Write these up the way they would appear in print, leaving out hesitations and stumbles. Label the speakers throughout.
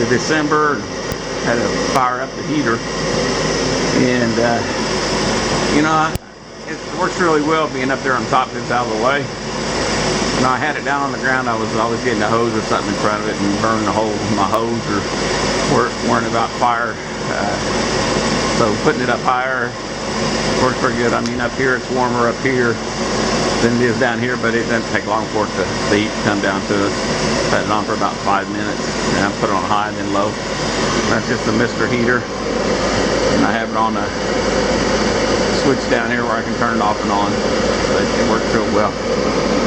Speaker 1: end of December. Had to fire up the heater, and you know, it works really well being up there on top, just out of the way. When I had it down on the ground, I was always getting a hose or something in front of it and burning a hole with my hose, or worrying about fire. So putting it up higher works pretty good. I mean, up here it's warmer up here than it is down here, but it doesn't take long for it to the heat to come down to us. Had it on for about 5 minutes, and I put it on high and then low. That's just a Mr. Heater, and I have it on a switch down here where I can turn it off and on. But it works real well.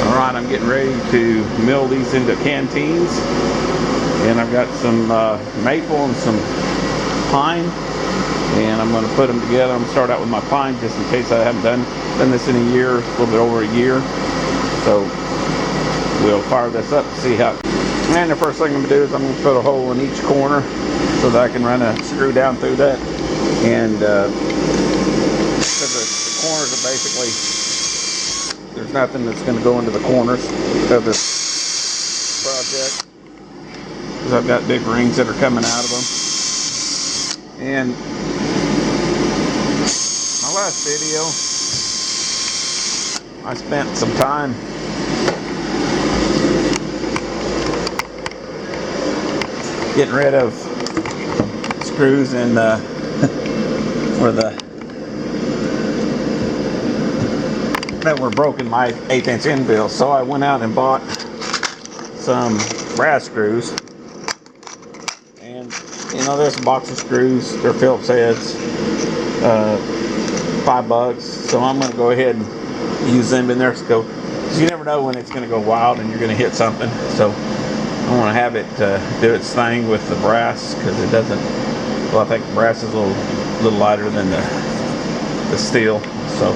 Speaker 1: All right, I'm getting ready to mill these into canteens, and I've got some maple and some pine, and I'm going to put them together. I'm going to start out with my pine just in case I haven't done this in a year, a little bit over a year. So we'll fire this up to see how. And the first thing I'm going to do is I'm going to put a hole in each corner so that I can run a screw down through that. And so the corners are basically, there's nothing that's going to go into the corners of this project, because I've got big rings that are coming out of them. And my last video, I spent some time getting rid of screws and for that were broken, my 1/8" end bill. So I went out and bought some brass screws, and you know, there's a box of screws. They're Phillips heads, $5. So I'm going to go ahead and use them in there. So you never know when it's going to go wild and you're going to hit something. So I want to have it do its thing with the brass, because it doesn't. Well, I think the brass is a little lighter than the steel. So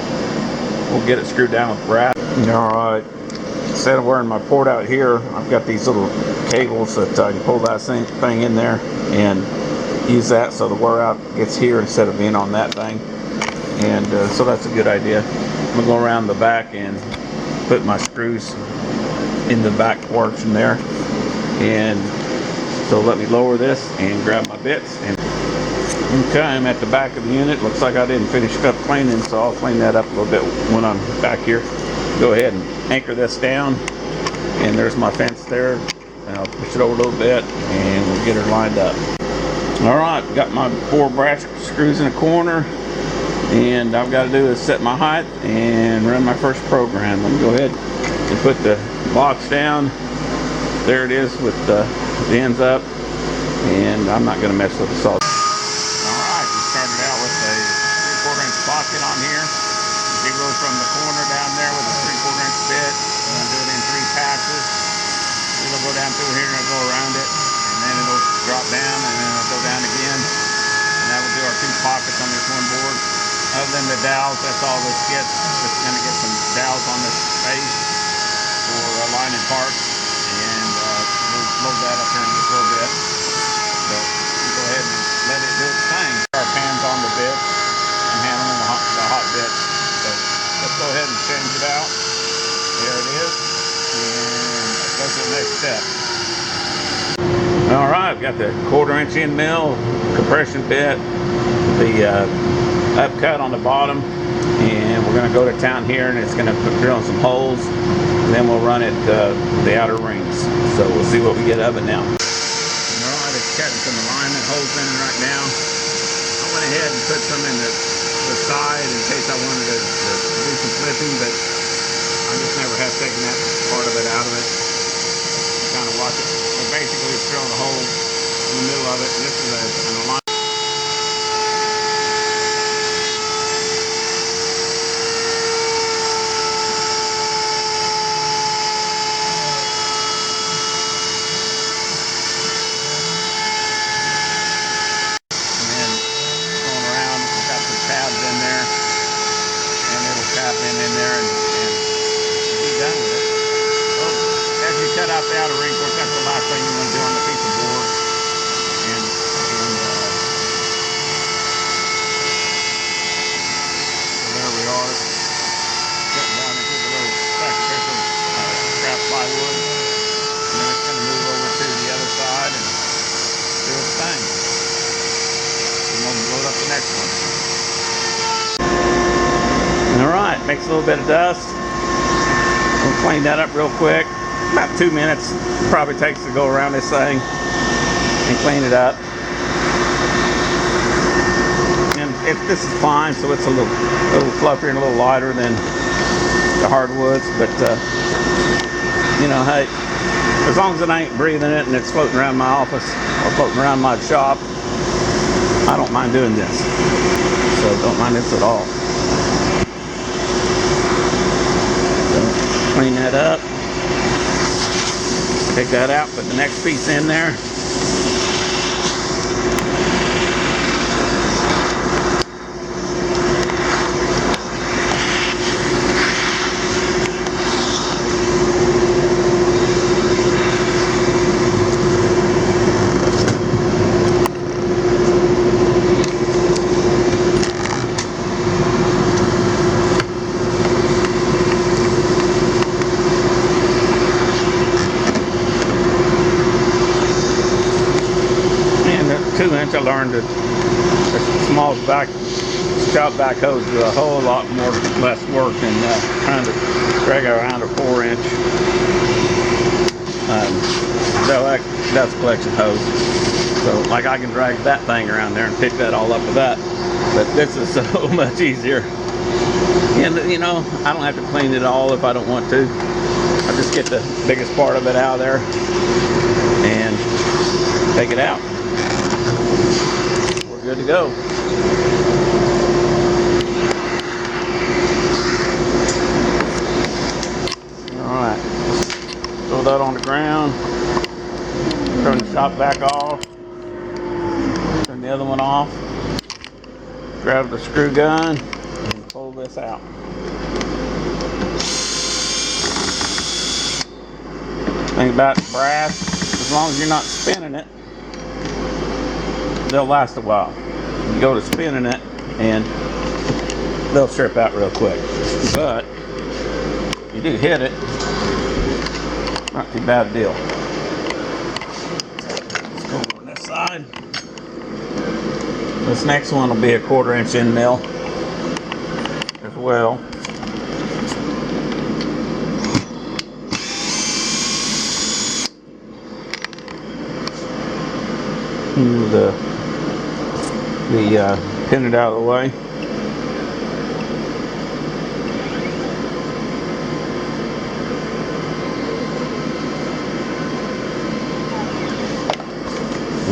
Speaker 1: we'll get it screwed down with brass. All right. Instead of wearing my port out here, I've got these little cables that I can pull that thing in there and use that so the wear out gets here instead of being on that thing. And so that's a good idea. I'm gonna go around the back and put my screws in the back portion there. And so let me lower this and grab my bits. And okay, I'm at the back of the unit. Looks like I didn't finish up cleaning, so I'll clean that up a little bit when I'm back here. Go ahead and anchor this down, and there's my fence there. And I'll push it over a little bit and we'll get her lined up. All right, got my 4 brass screws in a corner, and all I've got to do is set my height and run my first program. I'm gonna go ahead and put the box down. There it is with the ends up, and I'm not going to mess with the saw. Alright, we started out with a 3/4 inch pocket on here. Zero from the corner down there with a 3/4 inch bit. I'm going to do it in 3 passes. It'll go down through here and it'll go around it, and then it'll drop down, and then it'll go down again. And that will do our 2 pockets on this one board. Other than the dowels, that's all this gets. Just going to get some dowels on this space for lining parts. And we'll load that up here in just a little bit. But we'll go ahead and let it do its thing. Our pans on the bits. I'm handling the hot bits. So let's go ahead and change it out. There it is. And let's go to the next step. Alright, I've got the 1/4 inch end mill, compression bit, the upcut on the bottom. And we're going to go to town here, and it's going to drill some holes, and then we'll run it the outer rings. So we'll see what we get of it now. Alright, it's cutting some alignment holes in right now. I went ahead and put some in the side in case I wanted to do some flipping, but I just never have taken that part of it out of it. Kind of watch it. But basically it's drilling a hole in the middle of it, and this is an alignment. Cut out the outer ring, of course, that's the last thing you want to do on the piece of board. And so there we are, cutting down into the little sacrificial scrap plywood. And then it's going to move over to the other side and do the next one. All right, makes a little bit of dust. We'll clean that up real quick. About 2 minutes probably takes to go around this thing and clean it up. And this is fine, so it's a little fluffier and a little lighter than the hardwoods, but you know, hey, as long as it ain't breathing it and it's floating around my office or floating around my shop, I don't mind doing this. So don't mind this at all. So clean that up. Take that out, put the next piece in there. I learned that the small shop backhoes do a whole lot less work than trying to drag around a 4-inch dust collection hose. So like I can drag that thing around there and pick that all up with that, but this is so much easier. And you know, I don't have to clean it all if I don't want to. I just get the biggest part of it out of there and take it out. We're good to go. Alright, throw that on the ground, turn the shop back off, turn the other one off, grab the screw gun and pull this out. Thing about brass, as long as you're not spinning it, they'll last a while. You go to spinning it and they'll strip out real quick. But you do hit it, not too bad a deal. Let's go on this side. This next one will be a 1/4-inch end mill as well. Pin it out of the way.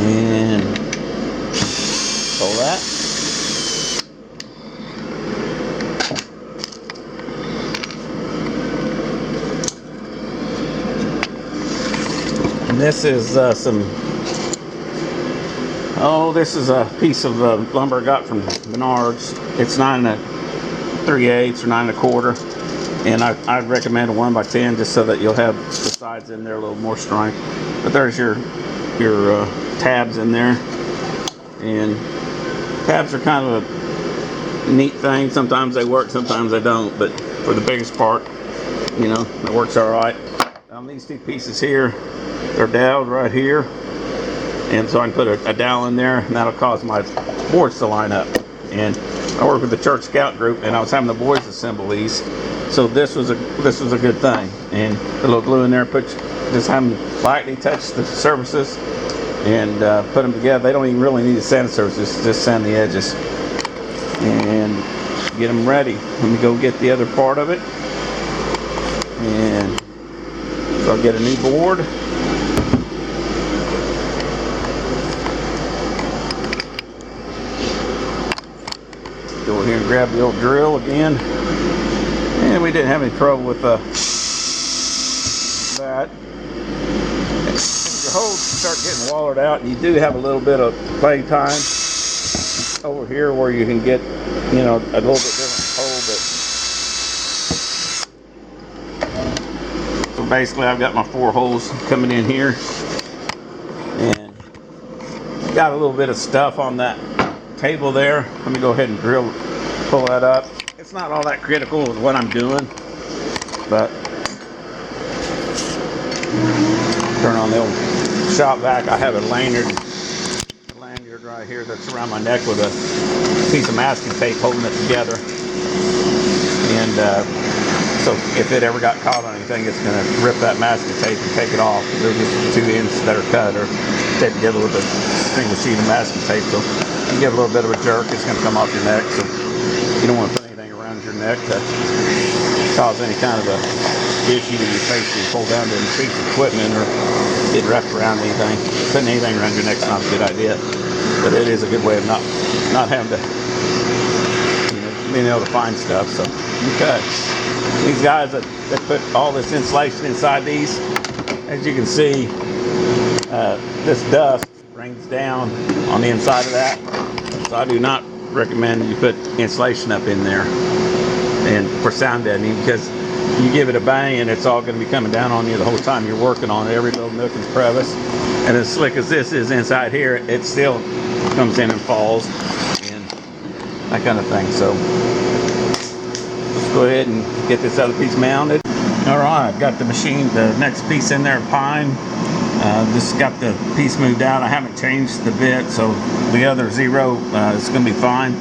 Speaker 1: And pull that. And this is this is a piece of lumber I got from Menards. It's 9 3/8 or 9 1/4, and I'd recommend a 1x10 just so that you'll have the sides in there a little more strength. But there's your tabs in there, and tabs are kind of a neat thing. Sometimes they work, sometimes they don't, but for the biggest part, you know, it works all right. On these two pieces here, they're doweled right here. And so I can put a dowel in there, and that'll cause my boards to line up. And I work with the church scout group, and I was having the boys assemble these. So this was a good thing. And a little glue in there, just have them lightly touch the surfaces and put them together. They don't even really need to sand the surfaces, just sand the edges and get them ready. Let me go get the other part of it, and so I'll get a new board. Go here and grab the old drill again, and we didn't have any trouble with that. Your holes start getting wallowed out, and you do have a little bit of play time over here where you can get, you know, a little bit different hole. But so basically, I've got my 4 holes coming in here, and got a little bit of stuff on that table there. Let me go ahead and pull that up. It's not all that critical with what I'm doing, but turn on the old shop vac. I have a lanyard right right here that's around my neck with a piece of masking tape holding it together. And so if it ever got caught on anything, it's going to rip that masking tape and take it off. They're just 2 ends that are cut or taped together with a single sheet of masking tape. So you give a little bit of a jerk, it's going to come off your neck. So you don't want to put anything around your neck to cause any kind of a issue when you face you pull down to a piece of equipment or get wrapped around anything. Putting anything around your neck's not a good idea, but it is a good way of not having to, being able to find stuff. So okay, these guys that put all this insulation inside these, as you can see, this dust rains down on the inside of that. So I do not recommend you put insulation up in there and for sound deadening, because you give it a bang and it's all going to be coming down on you the whole time you're working on it, every little nook and crevice. And as slick as this is inside here, it still comes in and falls and that kind of thing. So let's go ahead and get this other piece mounted. All right, I've got the machine, the next piece in there, pine. This got the piece moved out. I haven't changed the bit, so the other 0 is going to be fine.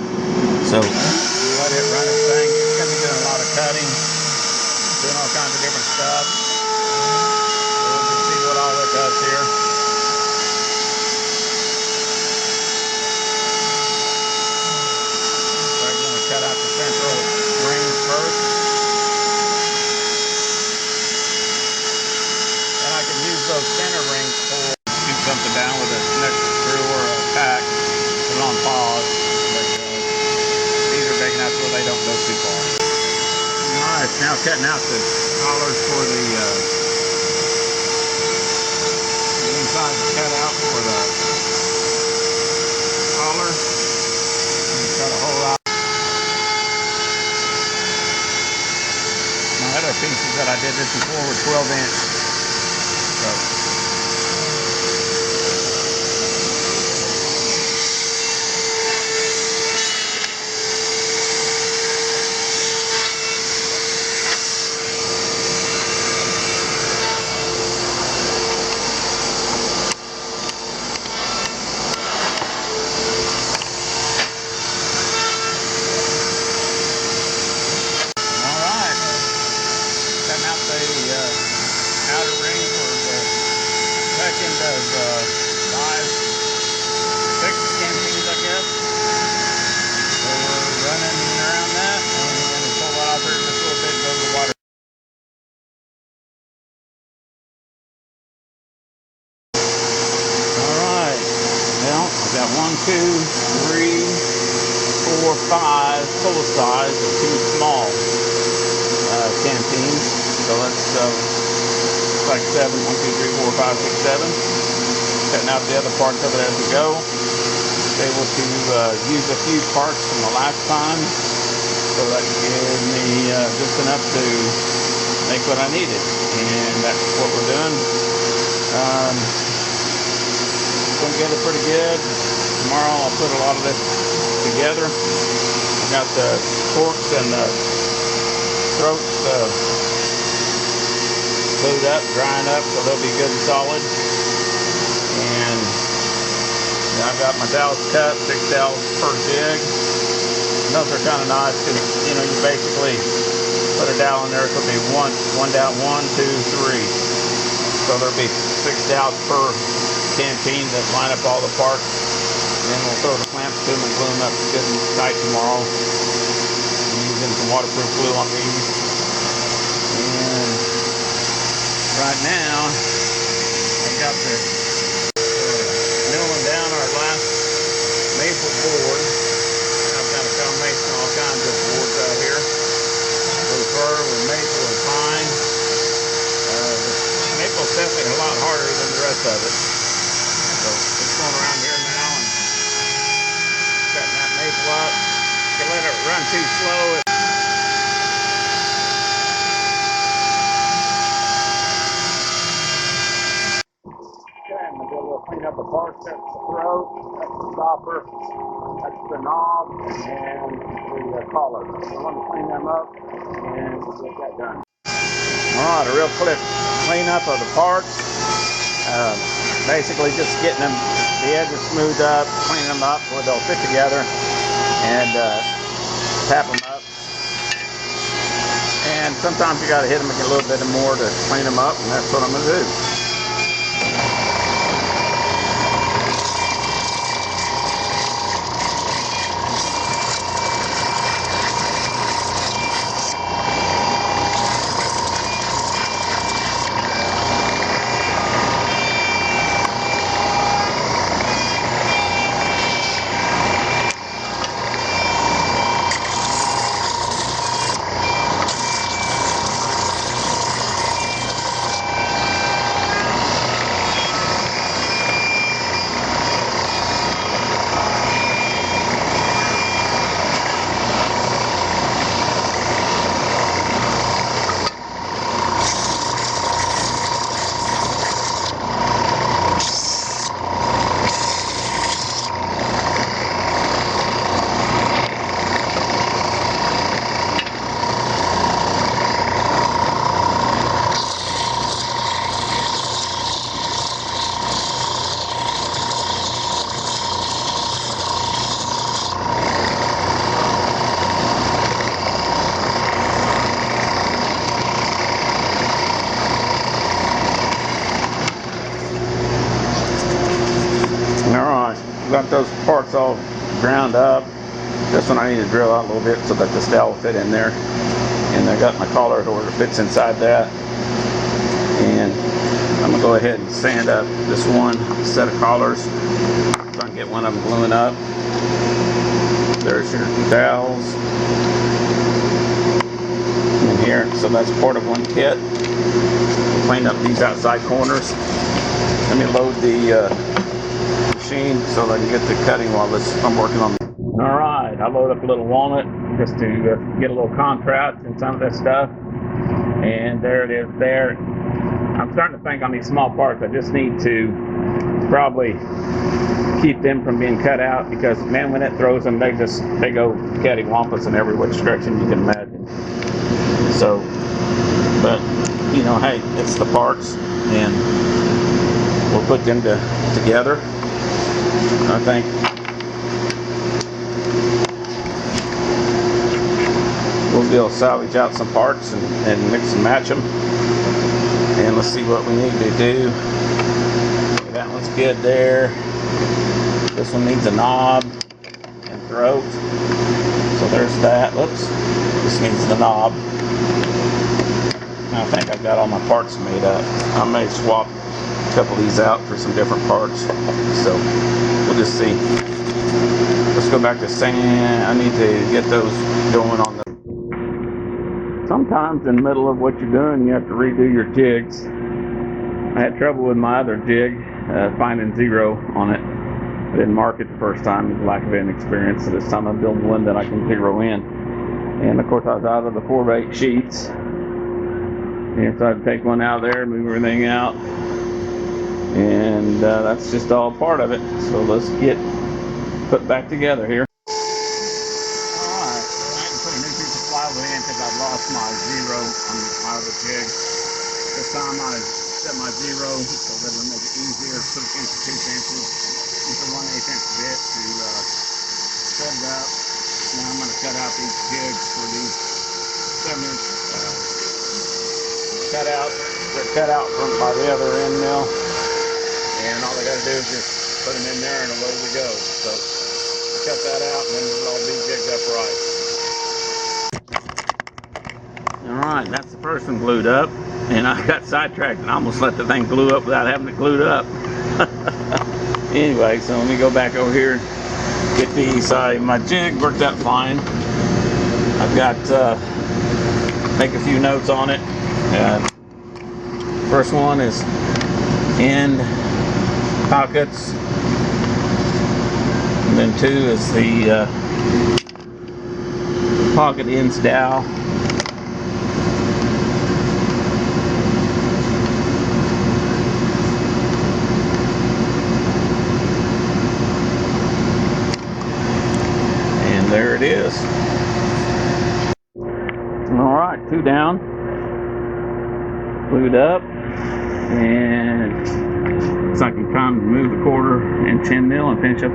Speaker 1: So let it run its thing. It's going to be doing a lot of cutting, doing all kinds of different stuff. So we'll just see what all it does here. So I'm going to cut out the central ring first. And I can use those center rings for shoot something down with an extra screw or a tack, put it on pause. But these are big enough so they don't go too far. Alright, now cutting out the collars for the inside cutout for the collar. Cut a hole out. My other pieces that I did this before were 12-inch. So outer ring for the second of 5, 6 canteens, I guess. So we're running around that, and we're going to pull that off here just a little bit, go to the water. Alright, well, I've got 1, 2, 3, 4, 5 full size and 2 small canteens. So let's like 7, 1, 2, 3, 4, 5, 6, 7. Cutting out the other parts of it as we go. Able to use a few parts from the last time, so that gave me just enough to make what I needed, and that's what we're doing. Going to get it pretty good. Tomorrow I'll put a lot of this together. I've got the corks and the throats glued up, drying up, so they'll be good and solid. And I've got my dowels cut, 6 dowels per jig. And those are kind of nice because, you basically put a dowel in there, so it'll be one dowel, 1, 2, 3. So there'll be 6 dowels per canteen that line up all the parts. And then we'll throw the clamps to them and glue them up good and tight tomorrow. I'm using some waterproof glue on these. And right now, I've got the milling down our last maple board. I've got a combination of all kinds of boards out here. With fir, with maple, and pine. The maple's definitely a lot harder than the rest of it. So it's going around here now and cutting that maple up. You can let it run too slow. Clean up the parts. That's the throat, that's the stopper, that's the knob, and the collar. So let me clean them up and we'll get that done. Alright, a real quick cleanup of the parts. Basically just getting them the edges smoothed up, clean them up where they'll fit together, and tap them up. And sometimes you got to hit them a little bit more to clean them up, and that's what I'm going to do. Alright, got those parts all ground up. This one I need to drill out a little bit so that the dowel will fit in there. And I got my collar where it fits inside that. And I'm going to go ahead and sand up this one set of collars. So I can get one of them gluing up. There's your dowels. In here, so that's part of one kit. Clean up these outside corners. Let me load the machine so that I can get the cutting while I'm working on. Alright, I load up a little walnut just to get a little contrast in some of this stuff. And there it is there. I'm starting to think on these small parts I just need to probably keep them from being cut out, because man, when it throws them, they go cattywampus in every which direction you can imagine. So, but you know, hey, it's the parts, and we'll put them together. I think we'll be able to salvage out some parts and mix and match them. And let's see what we need to do. That one's good there. This one needs a knob and throat. So there's that. Oops. This needs the knob. I think I've got all my parts made up. I may swap a couple of these out for some different parts. So we'll just see. Let's go back to sand. I need to get those going on the. Sometimes in the middle of what you're doing, you have to redo your jigs. I had trouble with my other jig, finding zero on it. I didn't mark it the first time with lack of inexperience, so this time I'm building one that I can zero in. And of course I was out of the 4x8 sheets. And so I'd take one out there, move everything out. And that's just all part of it. So let's get put back together here. Alright, I can put a new piece of plywood in because I've lost my zero on my other jig. This time I set my zero so that it'll make it easier. 6 inches, 2 inches. Use a 1/8 inch bit to set it up. Now I'm going to cut out these jigs for these 7-inch cutouts. They're cut out by the other end mill. And all I got to do is just put them in there and away we go. So I cut that out and then it'll all be jigged up right. Alright, that's the first one glued up. And I got sidetracked and I almost let the thing glue up without having it glued up. Anyway, so let me go back over here and get these. My jig worked out fine. I've got make a few notes on it. First one is end pockets, and then 2 is the pocket ends dowel. And there it is. Alright, 2 down, glued up, and Looks like it's time to move the quarter and 10 mil and finish up. Alright,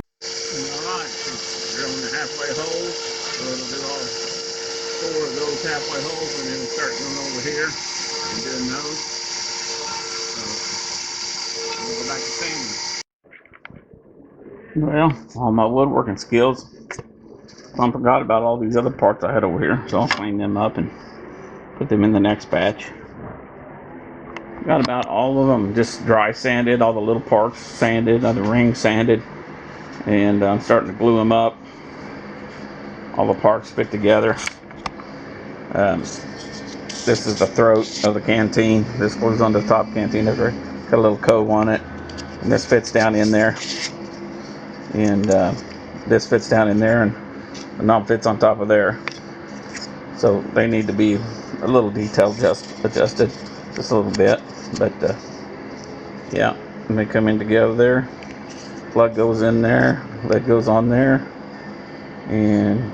Speaker 1: drilling the halfway holes. So it'll do all 4 of those halfway holes, and then we'll start going over here and doing those. So we'll go back to sanding. Well, all my woodworking skills. I forgot about all these other parts I had over here, so I'll clean them up and put them in the next batch. Got about all of them just dry sanded, all the little parts sanded, the rings sanded, and I'm starting to glue them up. All the parts fit together. This is the throat of the canteen. This goes on the top canteen. There's got a little cove on it, and this fits down in there, and this fits down in there, and the knob fits on top of there. So they need to be a little detail adjusted just a little bit, but yeah, and they come in together there. Plug goes in there, lid goes on there, and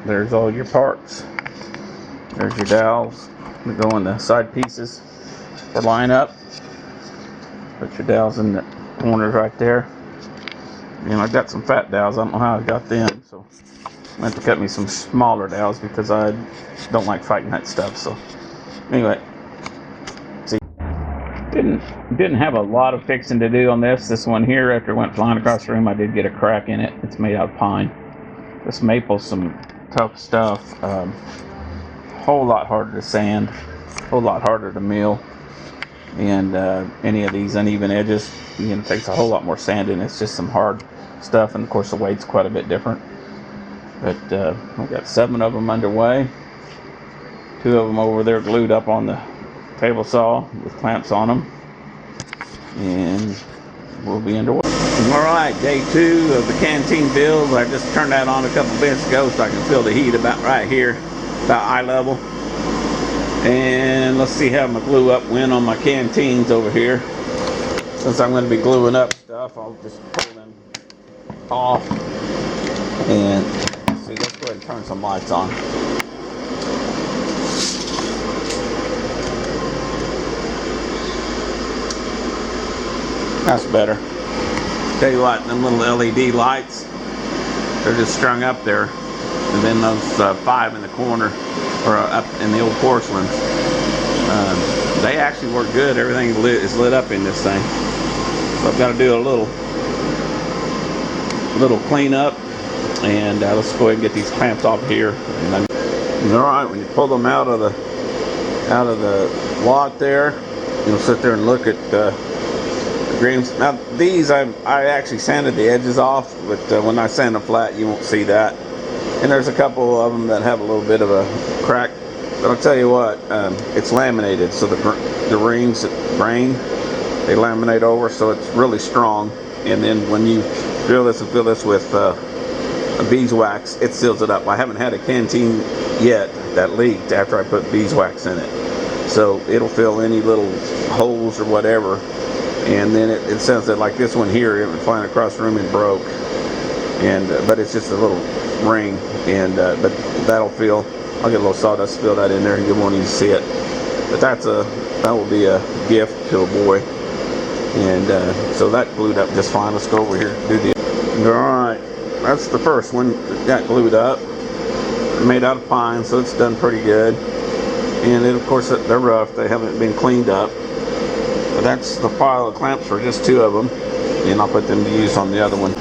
Speaker 1: there's all your parts. There's your dowels that go in the side pieces for line up. Put your dowels in the corners right there. And I got some fat dowels. I don't know how I got them, so I have to cut me some smaller dowels because I don't like fighting that stuff. So anyway, see, didn't have a lot of fixing to do on this one here. After it went flying across the room, I did get a crack in it. It's made out of pine. This maple's some tough stuff. Whole lot harder to sand, whole lot harder to mill, and any of these uneven edges, it takes a whole lot more sanding. It's just some hard stuff, and of course the weight's quite a bit different. But we've got 7 of them underway. 2 of them over there glued up on the table saw with clamps on them, and we'll be underway. All right, day 2 of the canteen build. I just turned that on a couple minutes ago so I can feel the heat about right here, about eye level. And let's see how my glue up went on my canteens over here. Since I'm going to be gluing up stuff, I'll just pull them off. And let's see, let's go ahead and turn some lights on. That's better. Tell you what, them little LED lights, they're just strung up there. And then those 5 in the corner, or up in the old porcelains, they actually work good. Everything is lit up in this thing. So I've got to do a little cleanup, and let's go ahead and get these clamps off here. And all right, when you pull them out of the lot there, you'll sit there and look at the greens. Now these I actually sanded the edges off, but when I sand them flat, you won't see that. And there's a couple of them that have a little bit of a crack, but I'll tell you what, it's laminated, so the rings grain, they laminate over, so it's really strong. And then when you drill this and fill this with beeswax, it seals it up. I haven't had a canteen yet that leaked after I put beeswax in it, so it'll fill any little holes or whatever. And then it says that, like this one here, it went flying across the room and broke, and but it's just a little ring, and but that'll fill. I'll get a little sawdust to fill that in there, and you won't even see it. But that will be a gift to a boy. And so that glued up just fine. Let's go over here and do the. All right, that's the first one that got glued up. Made out of pine, so it's done pretty good. And then of course they're rough. They haven't been cleaned up. But that's the pile of clamps for just 2 of them, and I'll put them to use on the other one.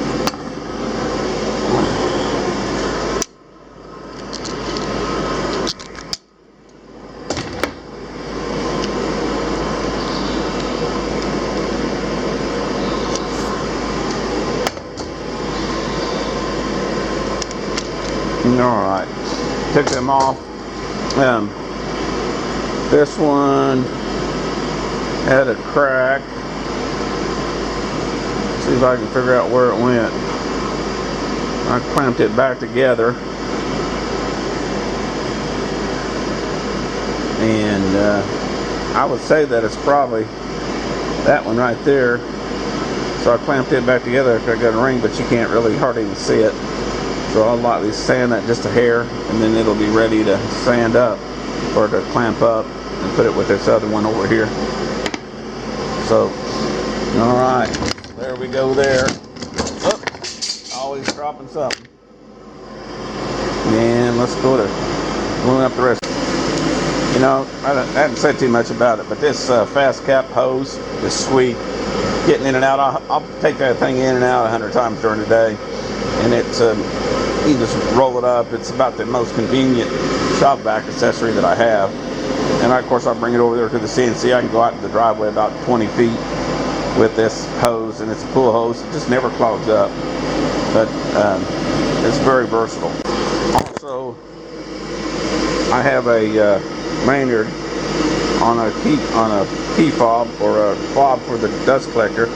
Speaker 1: Alright, took them off. This one had a crack. See if I can figure out where it went. I clamped it back together, and I would say that it's probably that one right there. So I clamped it back together after I got a ring, but you can't really hardly even see it. So I'll lightly sand that just a hair, and then it'll be ready to sand up or to clamp up and put it with this other one over here. So All right, there we go there. Oh, always dropping something. And let's go to gluing up the rest. You know, I haven't said too much about it, but this fast cap hose is sweet. Getting in and out, I'll take that thing in and out 100 times during the day, and it's you just roll it up. It's about the most convenient shop vac accessory that I have. And of course, I bring it over there to the CNC. I can go out to the driveway about 20 feet with this hose, and it's a pull hose. It just never clogs up, but it's very versatile. Also, I have a lanyard on a key fob, or a fob for the dust collector.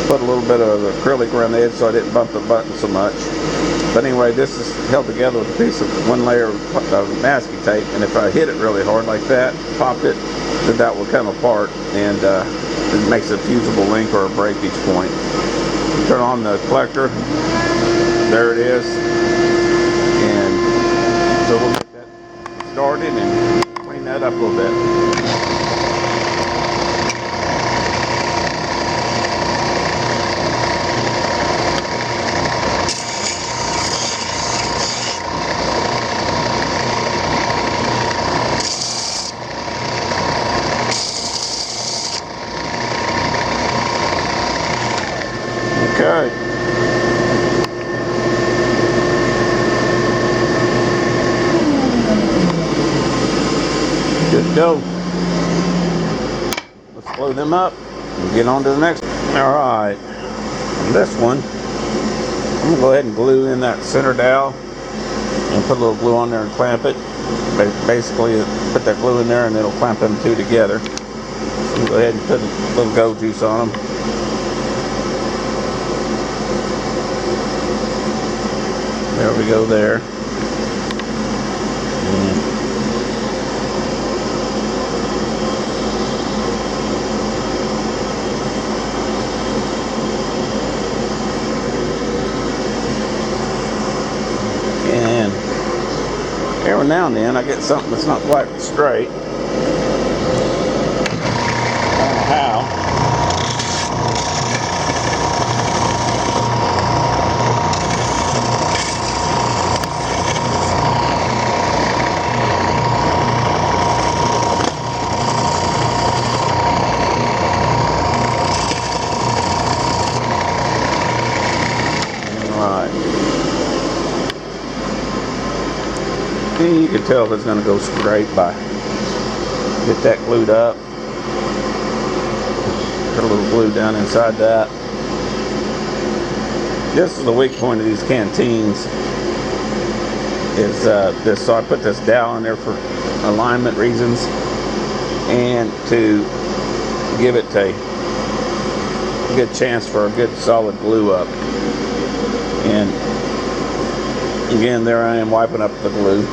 Speaker 1: Put a little bit of acrylic around the edge so I didn't bump the button so much. But anyway, this is held together with a piece of one layer of masking tape, and if I hit it really hard like that, pop it, then that will come apart, and it makes a fusible link or a break each point. Turn on the collector, there it is, and so we'll get that started and clean that up a little bit. Okay. Good to go. Let's blow them up and get on to the next one. Alright, this one, I'm going to go ahead and glue in that center dowel and put a little glue on there and clamp it. Basically, put that glue in there and it'll clamp them two together. So go ahead and put a little goat juice on them. There we go there. And every now and then I get something that's not quite straight. I don't know how. And you can tell if it's going to go straight by get that glued up. Put a little glue down inside that. This is the weak point of these canteens. Is this? So I put this dowel in there for alignment reasons and to give it a good chance for a good solid glue up. And again, there I am wiping up the glue.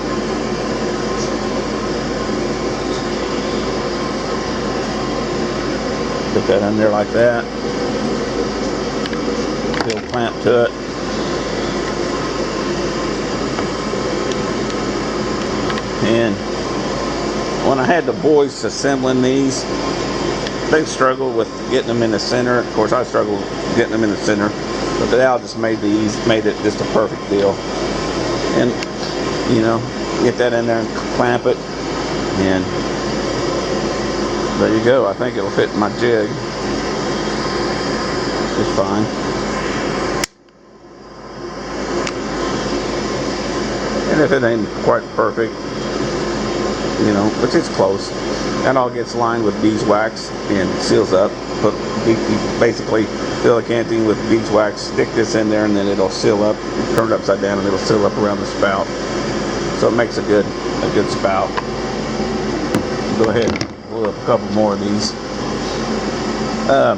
Speaker 1: Put that in there like that. Little clamp to it. And when I had the boys assembling these, they struggled with getting them in the center. Of course, I struggled getting them in the center, but the dowel just made it just a perfect deal. And you know, get that in there and clamp it, and there you go. I think it'll fit in my jig just fine. And if it ain't quite perfect, you know, which is close, that all gets lined with beeswax and seals up. But you basically fill a canteen with beeswax, stick this in there, and then it'll seal up. Turn it upside down, and it'll seal up around the spout. So it makes a good spout. Go ahead and glue up a couple more of these. A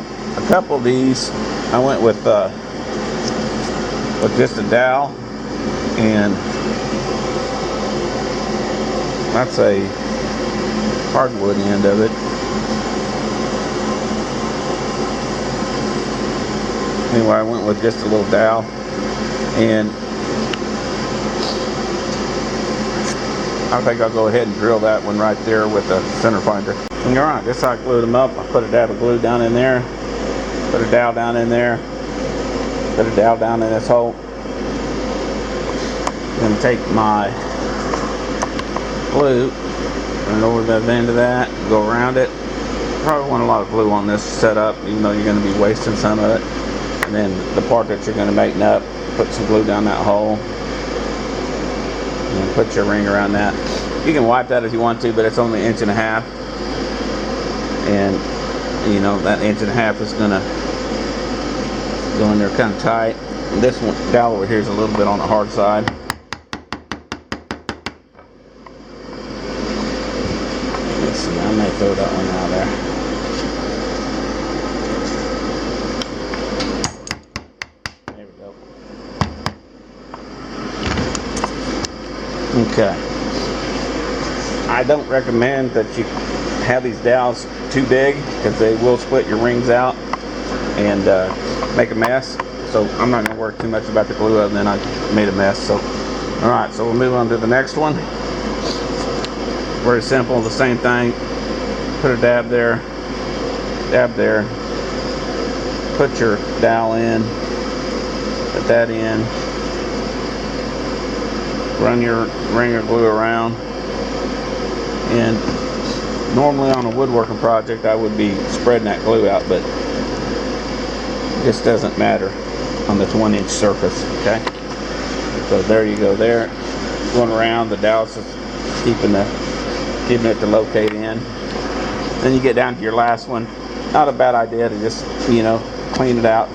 Speaker 1: couple of these, I went with just a dowel, and that's a hardwood end of it. Anyway, I went with just a little dowel, and I think I'll go ahead and drill that one right there with the center finder. And alright, this is how I glued them up. I put a dab of glue down in there, Put a dowel down in there. Put a dowel down in this hole. Then take my glue, run it over the end of that, go around it. Probably want a lot of glue on this setup, even though you're going to be wasting some of it. And then the part that you're going to make up, put some glue down that hole. And put your ring around that. You can wipe that if you want to, but it's only 1.5 inches. And you know, that 1.5 inches is going to go in there kind of tight. And this one, dowel over here, is a little bit on the hard side. Let's see, I may throw that one out there. There we go. Okay. I don't recommend that you have these dowels too big because they will split your rings out and make a mess. So I'm not going to worry too much about the glue other than I made a mess. So, all right, so we'll move on to the next one. Very simple, the same thing. Put a dab there, put your dowel in, put that in, run your ring of glue around, and normally on a woodworking project I would be spreading that glue out, but it just doesn't matter on this 1-inch surface. Okay, so there you go, there, going around, the dowel's just keeping it to locate in. Then you get down to your last one. Not a bad idea to just, you know, clean it out.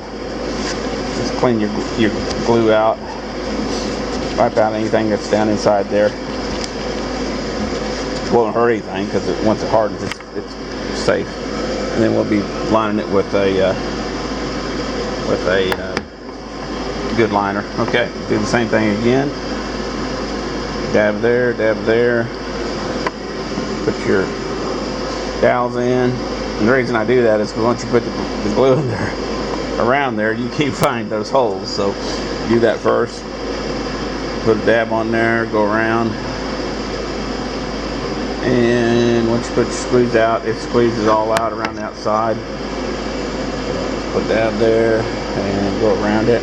Speaker 1: Just clean your glue out. Wipe out anything that's down inside there. Won't hurt anything because once it hardens, it's safe. And then we'll be lining it with a good liner. Okay, do the same thing again. Dab there, dab there. Put your dowels in. And the reason I do that is because once you put the glue in there, around there, you keep finding those holes. So do that first. Put a dab on there, go around. And once you put your squeeze out, it squeezes all out around the outside. Put a dab there and go around it.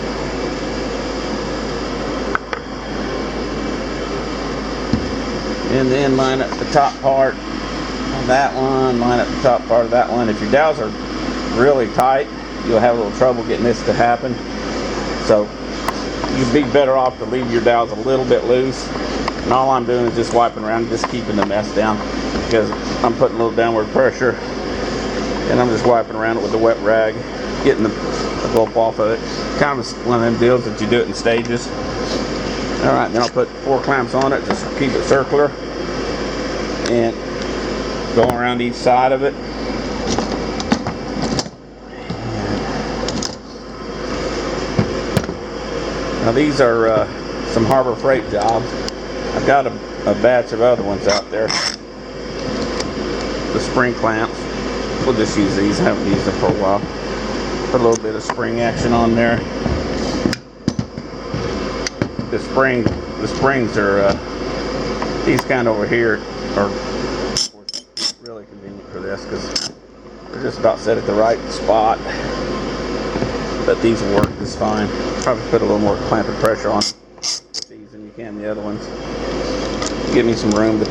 Speaker 1: And then line up the top part of that one, line up the top part of that one. If your dowels are really tight, you'll have a little trouble getting this to happen. So you'd be better off to leave your dowels a little bit loose. And all I'm doing is just wiping around, just keeping the mess down, because I'm putting a little downward pressure. And I'm just wiping around it with a wet rag, getting the gulp off of it. Kind of one of them deals that you do it in stages. Alright, then I'll put 4 clamps on it, just keep it circular. And go around each side of it. Now these are some Harbor Freight jobs. I've got a batch of other ones out there. The spring clamps. We'll just use these. I haven't used them for a while. Put a little bit of spring action on there. The springs are these kind over here are really convenient for this because they're just about set at the right spot. But these will work just fine. Probably put a little more clamping pressure on these than you can the other ones. Give me some room to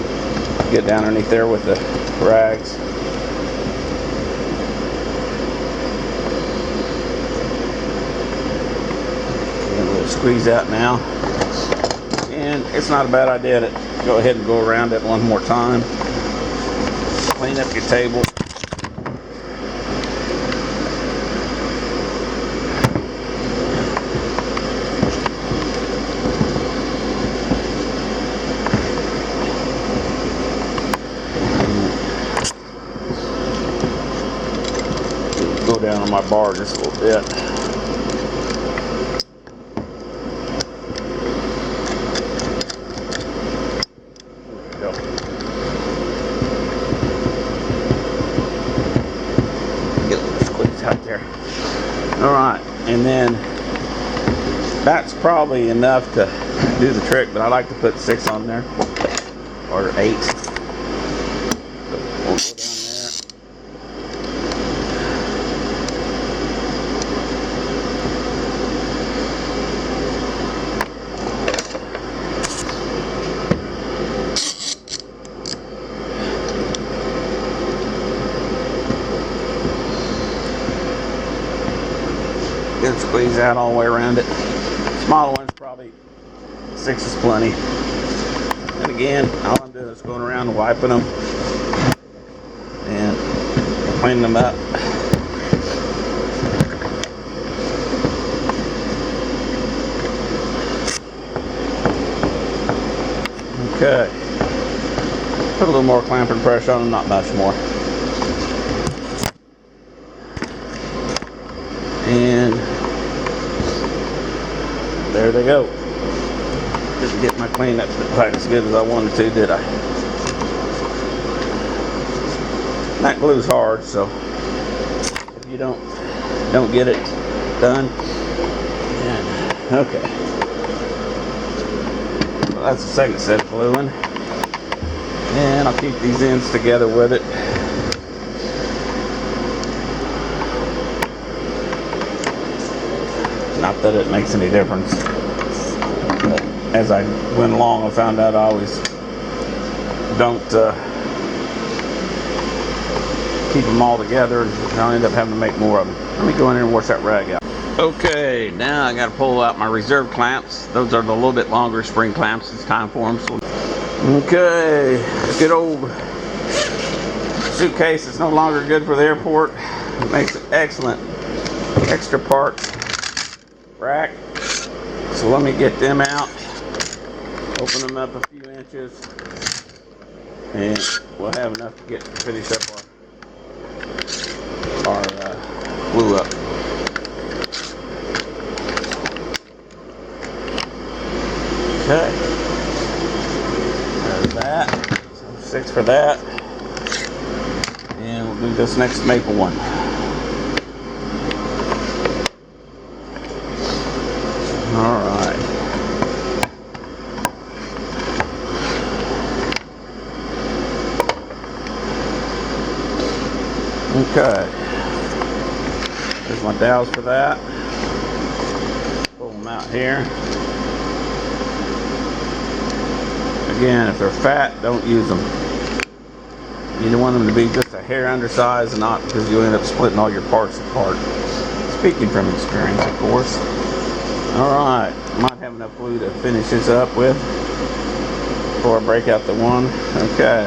Speaker 1: get down underneath there with the rags. Get a little squeeze out now. And it's not a bad idea to go ahead and go around it one more time. Clean up your table. Go down on my bar just a little bit. Alright, and then that's probably enough to do the trick, but I like to put 6 on there, or 8. So we'll go down there. Get it squeezed out all the way around it. Smaller ones, probably 6 is plenty. And again, all I'm doing is going around and wiping them and cleaning them up. Okay. Put a little more clamping pressure on them, not much more. And there they go. Didn't get my cleanup quite as good as I wanted to, did I? That glue's hard, so if you don't get it done, yeah. Okay. Well, that's the second set of gluing, and I'll keep these ends together with it. Not that it makes any difference, but as I went along, I found out I always don't keep them all together, and I'll end up having to make more of them. Let me go in here and wash that rag out. Okay, now I got to pull out my reserve clamps. Those are the little bit longer spring clamps. It's time for them. So, okay, good old suitcase is no longer good for the airport. It makes an excellent extra parts rack. So let me get them out, open them up a few inches, and we'll have enough to finish up our glue up. Okay, there's that. So 6 for that, and we'll do this next maple one. All right. Okay. There's my dowels for that. Pull them out here. Again, if they're fat, don't use them. You don't want them to be just a hair undersized, and not because you'll end up splitting all your parts apart. Speaking from experience, of course. Alright, might have enough glue to finish this up with before I break out the one. Okay,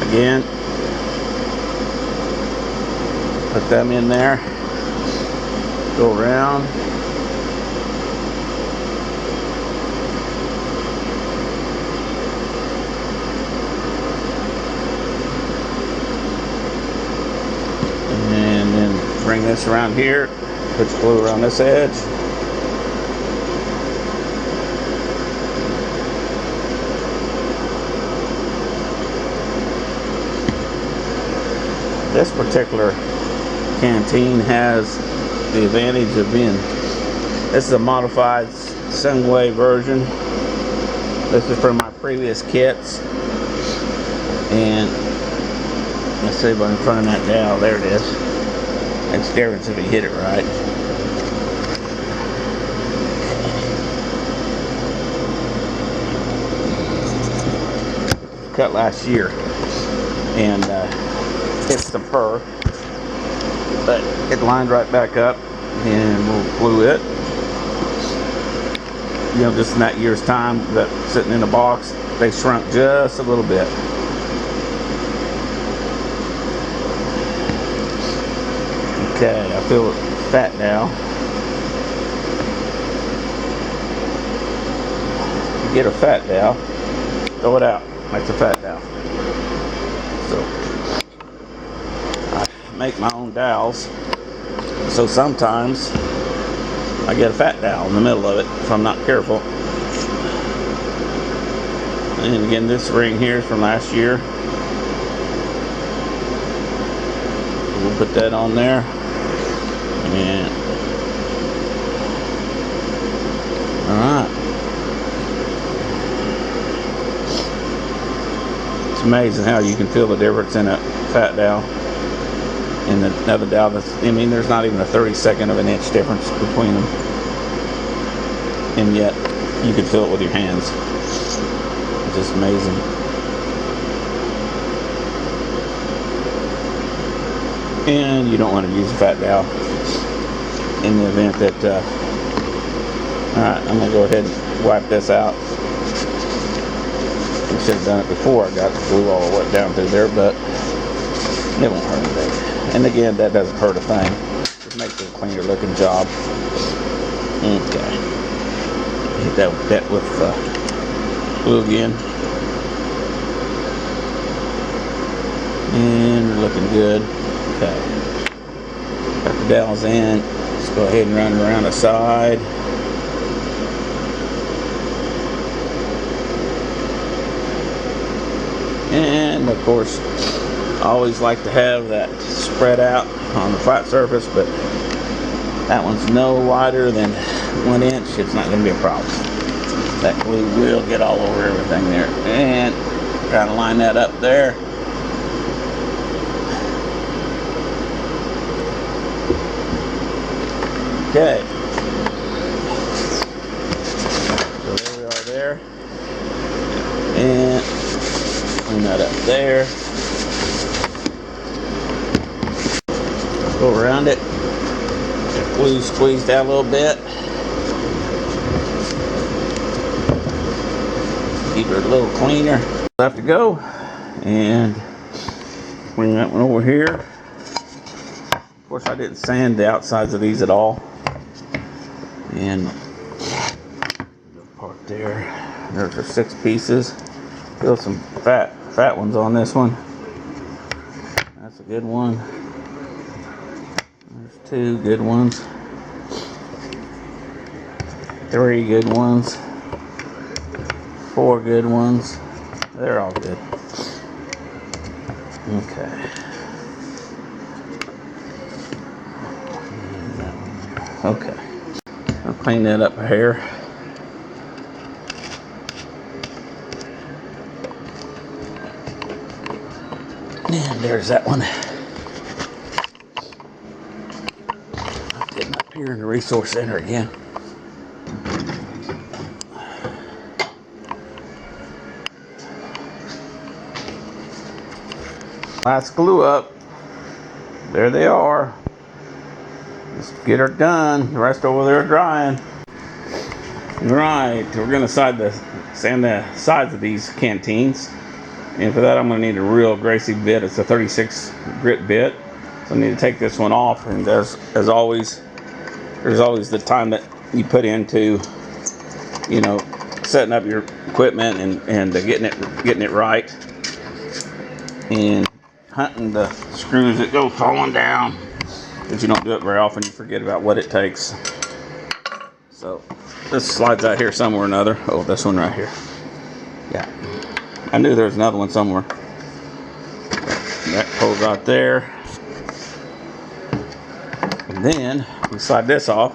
Speaker 1: again, put them in there, go around, and then bring this around here, put your glue around this edge. This particular Canteen has the advantage of being, this is a modified sewn version. This is from my previous kits, and let's see if I'm in front of that dowel. There it is. Makes a difference if you hit it right. Cut last year, and it's the fur, but it lined right back up, and we'll glue it. You know, just in that year's time, that sitting in a box, they shrunk just a little bit. Okay, I feel it fat now. You get a fat dowel, throw it out. Makes a fat dowel. So I make my own dowels, so sometimes I get a fat dowel in the middle of it if I'm not careful. And again, this ring here is from last year. We'll put that on there, and all right. It's amazing how you can feel the difference in a fat dowel and another dowel that's, I mean, there's not even a 32nd of an inch difference between them, and yet you can feel it with your hands. It's just amazing. And you don't want to use a fat dowel in the event that, alright, I'm going to go ahead and wipe this out. I should have done it before I got the glue all the way down through there, but it won't hurt anything. And again, that doesn't hurt a thing. Just makes it a cleaner looking job. Okay. Hit that with glue again. And we're looking good. Okay. Got the dowels in. Let's go ahead and run around the side. And of course, I always like to have that spread out on the flat surface, but that one's no wider than 1 inch. It's not going to be a problem. That glue will get all over everything there. And try to line that up there. Okay. So there we are there. And clean that up there. Go around it. Get glue squeezed out a little bit. Keep it a little cleaner. Left to go. And bring that one over here. Of course, I didn't sand the outsides of these at all. And part there. There's our 6 pieces. Feel some fat ones on this one. That's a good one. There's 2 good ones. 3 good ones. 4 good ones. They're all good. Okay. Okay. I'll clean that up here. And there's that one. Getting up here in the resource center again. Last glue up. There they are. Just get her done. The rest over there drying. Right, we're gonna sand the sides of these canteens. And for that I'm going to need a real greasy bit. It's a 36 grit bit. So I need to take this one off. And there's always the time that you put into, you know, setting up your equipment and getting it right. And hunting the screws that go falling down. Because you don't do it very often, you forget about what it takes. So this slides out here somewhere or another. Oh, this one right here. Yeah. I knew there was another one somewhere. That pulls out there. And then we slide this off.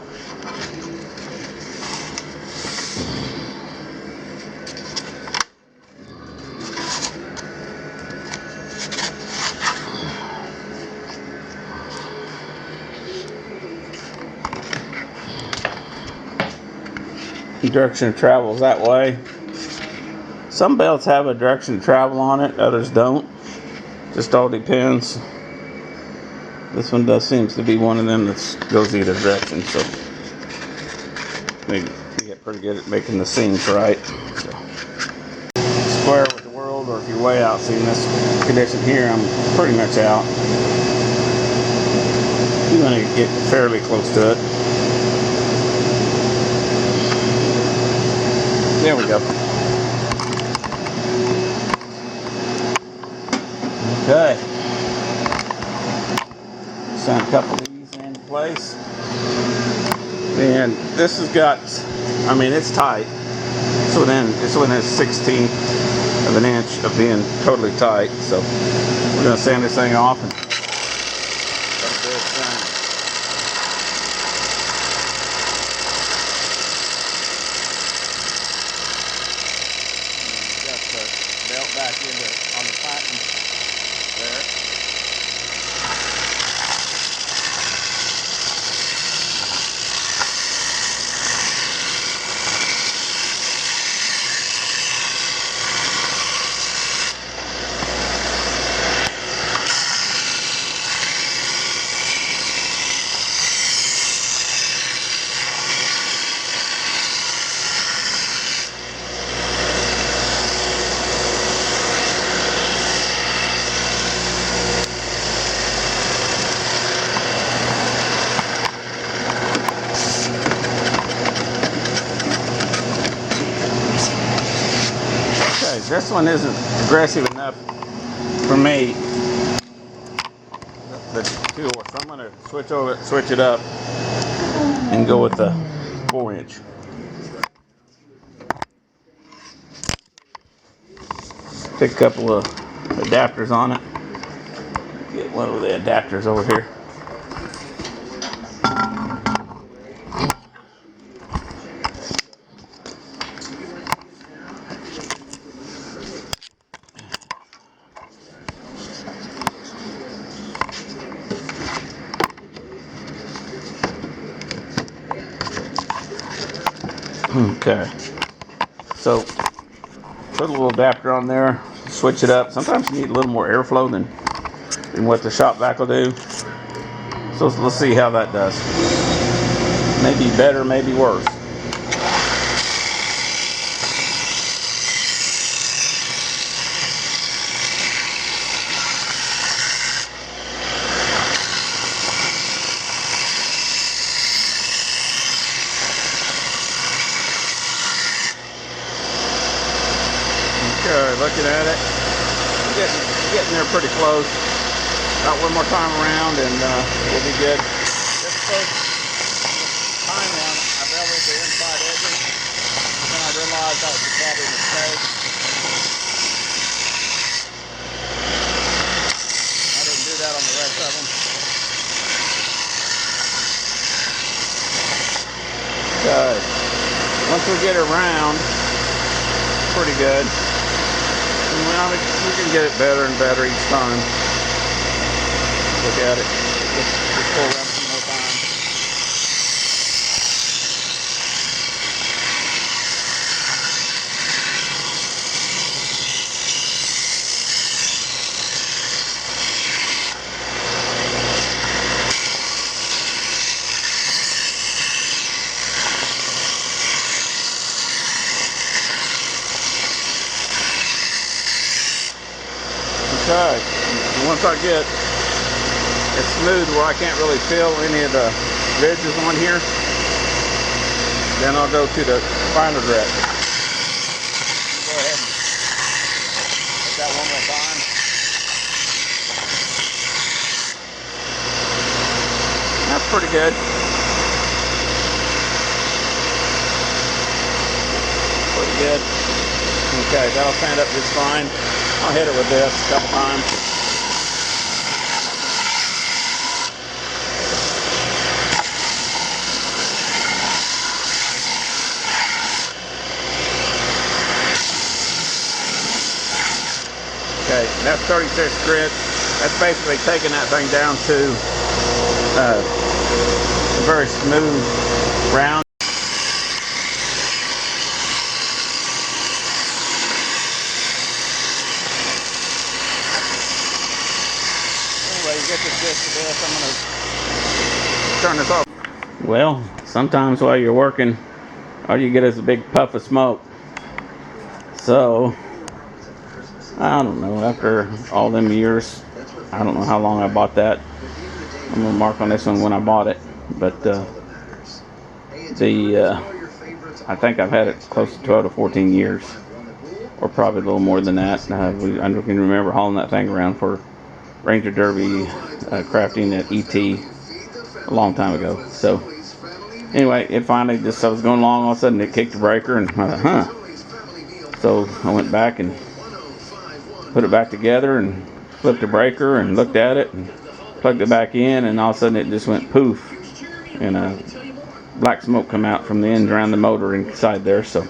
Speaker 1: Direction of travel is that way. Some belts have a direction of travel on it, others don't. Just all depends. This one seems to be one of them that goes either direction, so they get pretty good at making the seams right. So, square with the world, or if you're way out, see in this condition here, I'm pretty much out. You want to get fairly close to it. There we go. Okay. Sand a couple of these in place. And this has got, I mean, it's tight. It's within a 16th of an inch of being totally tight. So we're going to sand this thing off and belt back on the pattern there. this one isn't aggressive enough for me, the 2-horse. So I'm going to switch it up and go with the 4-inch. Pick a couple of adapters on it. Get one of the adapters over here. Okay, so put a little adapter on there, switch it up. Sometimes you need a little more airflow than what the shop vac will do. So let's see how that does. Maybe better, maybe worse. Okay, looking at it, getting there pretty close. Got one more time around and we'll be good. This first time on, I beveled the inside edges, and then I realized that was probably a mistake. I didn't do that on the rest of them. Okay, once we get it round, pretty good. And we can get it better and better each time. Look at it. Just pull around some more time. Okay, once I get it smooth where I can't really feel any of the ridges on here, then I'll go to the finer grit. Go ahead and hit that one more time. That's pretty good. Pretty good. Okay, that'll stand up just fine. I'll hit it with this a couple times. Okay, that's 36 grit. That's basically taking that thing down to a very smooth round. Anyway, you get the gist of this. I'm going to turn this off. Well, sometimes while you're working, all you get is a big puff of smoke. So I don't know, after all them years, I don't know how long I bought that. I'm gonna mark on this one when I bought it, but I think I've had it close to 12 to 14 years, or probably a little more than that. I can remember hauling that thing around for Ranger Derby crafting at ET a long time ago. So anyway, it finally just, I was going along, all of a sudden it kicked the breaker, and I thought, So I went back and put it back together and flipped the breaker and looked at it and plugged it back in, and all of a sudden it just went poof, and black smoke come out from the end around the motor inside there. So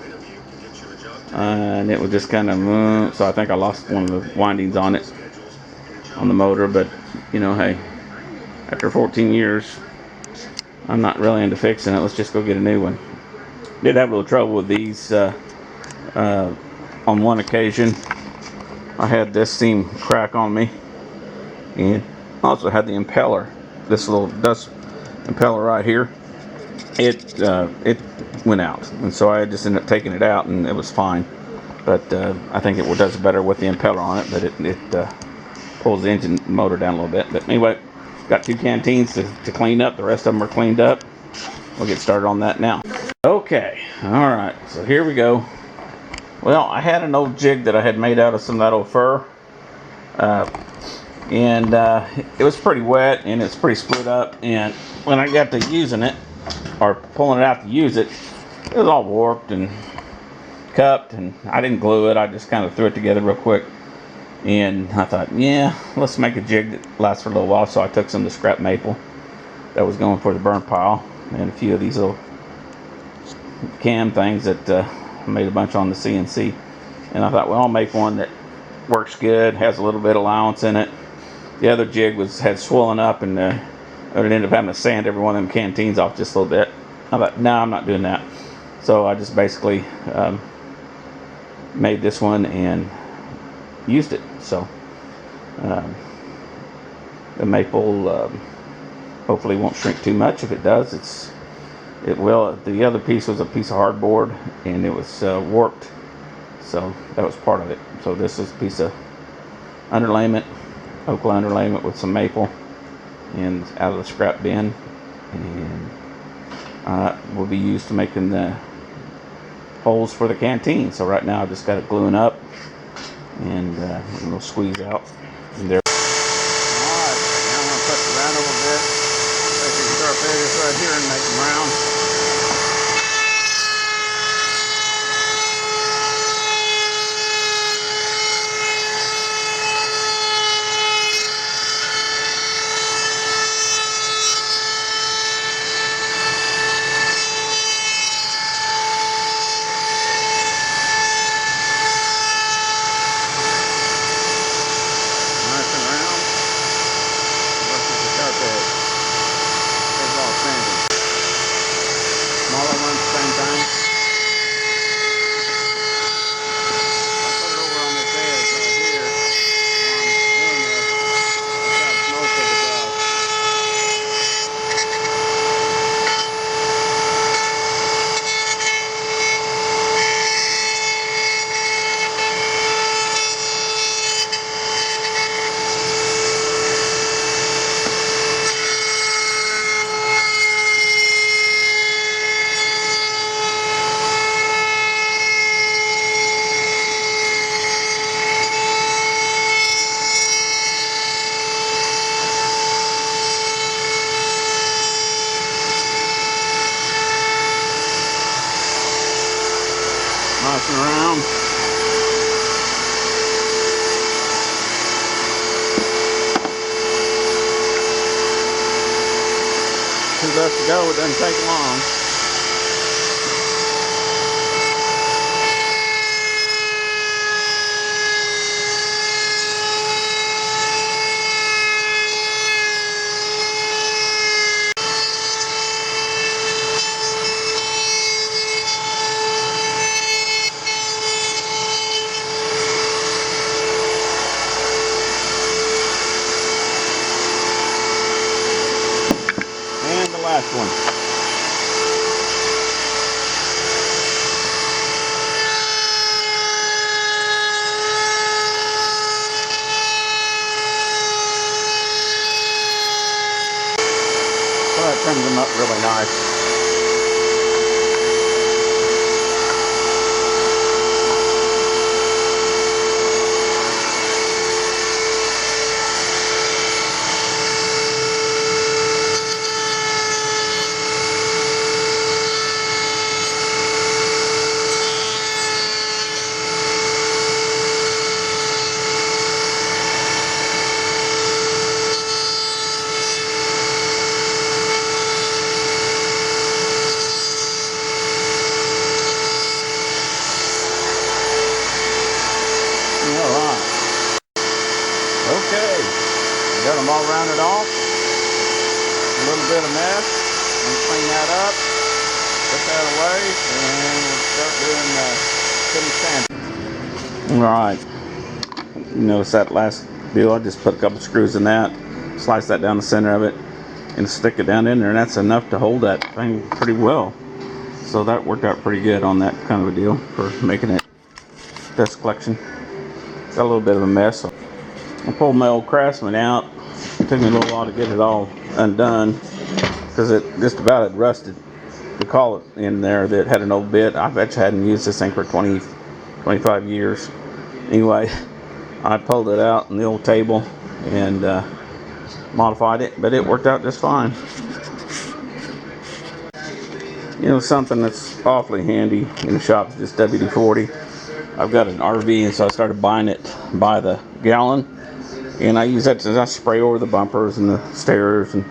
Speaker 1: and it was just kind of so I think I lost one of the windings on it, on the motor. But you know, hey, after 14 years, I'm not really into fixing it. Let's just go get a new one. Did have a little trouble with these on one occasion. I had this seam crack on me, and also had the impeller, this little dust impeller right here. It went out, and so I just ended up taking it out, and it was fine. But I think it does better with the impeller on it, but it pulls the engine motor down a little bit. But anyway, got 2 canteens to clean up. The rest of them are cleaned up. We'll get started on that now. Okay, all right, so here we go. Well, I had an old jig that I had made out of some of that old fur, uh, and it was pretty wet and it's pretty split up. And when I got to using it, or pulling it out to use it, it was all warped and cupped, and I didn't glue it. I just kind of threw it together real quick. And I thought, yeah, let's make a jig that lasts for a little while. So I took some of the scrap maple that was going for the burn pile, and a few of these little cam things that I made a bunch on the CNC. And I thought, well, I'll make one that works good, has a little bit of allowance in it. The other jig had swollen up, and I ended up having to sand every one of them canteens off just a little bit. I thought, no, I'm not doing that. So I just basically made this one and used it. So the maple hopefully won't shrink too much. If it does, it will. The other piece was a piece of hardboard, and it was warped, so that was part of it. So this is a piece of underlayment, oak underlayment with some maple, and out of the scrap bin, and will be used to making the holes for the canteen. So right now I just got it gluing up, and we'll squeeze out in there. Alright, now I'm going to push it around a little bit. Make these sharp edges right here and make them round. Knocking around. Two left to go, it doesn't take long. And the last one. So that trims them up really nice. Okay, got them all rounded off. A little bit of mess. I'm gonna clean that up, put that away, and we'll start doing finish sanding. All right. You notice that last deal? I just put a couple screws in that, slice that down the center of it, and stick it down in there, and that's enough to hold that thing pretty well. So that worked out pretty good on that kind of a deal for making it dust collection. Got a little bit of a mess. So I pulled my old Craftsman out. It took me a little while to get it all undone because it just about had rusted. The collet in there that had an old bit. I bet you hadn't used this thing for 20 25 years. Anyway, I pulled it out on the old table and modified it, but it worked out just fine. You know, something that's awfully handy in the shop is this WD-40. I've got an RV, and so I started buying it by the gallon, and I use that to spray over the bumpers and the stairs and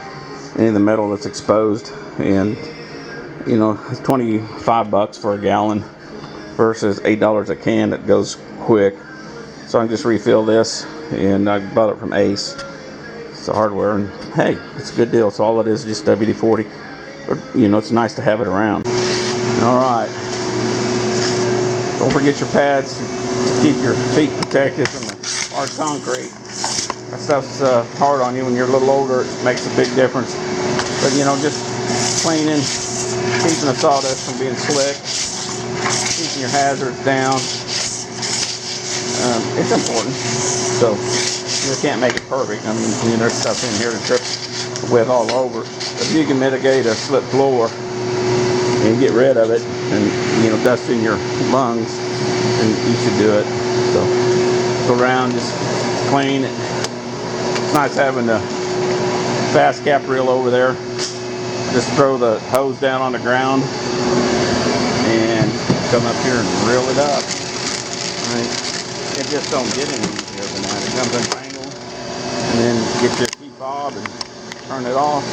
Speaker 1: any of the metal that's exposed. And you know, it's 25 bucks for a gallon versus $8 a can that goes quick. So I can just refill this, and I bought it from Ace. It's a hardware, and hey, it's a good deal. So all it is just WD-40. You know, it's nice to have it around. All right. Don't forget your pads to keep your feet protected from the hard concrete. That stuff's hard on you when you're a little older. It makes a big difference. But you know, just cleaning, keeping the sawdust from being slick, keeping your hazards down. It's important. So you can't make it perfect. I mean, you know, there's stuff in here to trip with all over. If you can mitigate a slip floor and get rid of it, and you know, dust in your lungs, then you should do it. So go around, just clean it. It's nice having the fast cap reel over there. Just throw the hose down on the ground and come up here and reel it up. Right? It just don't get any easier than that. It comes entangled, and then get your key fob and turn it off.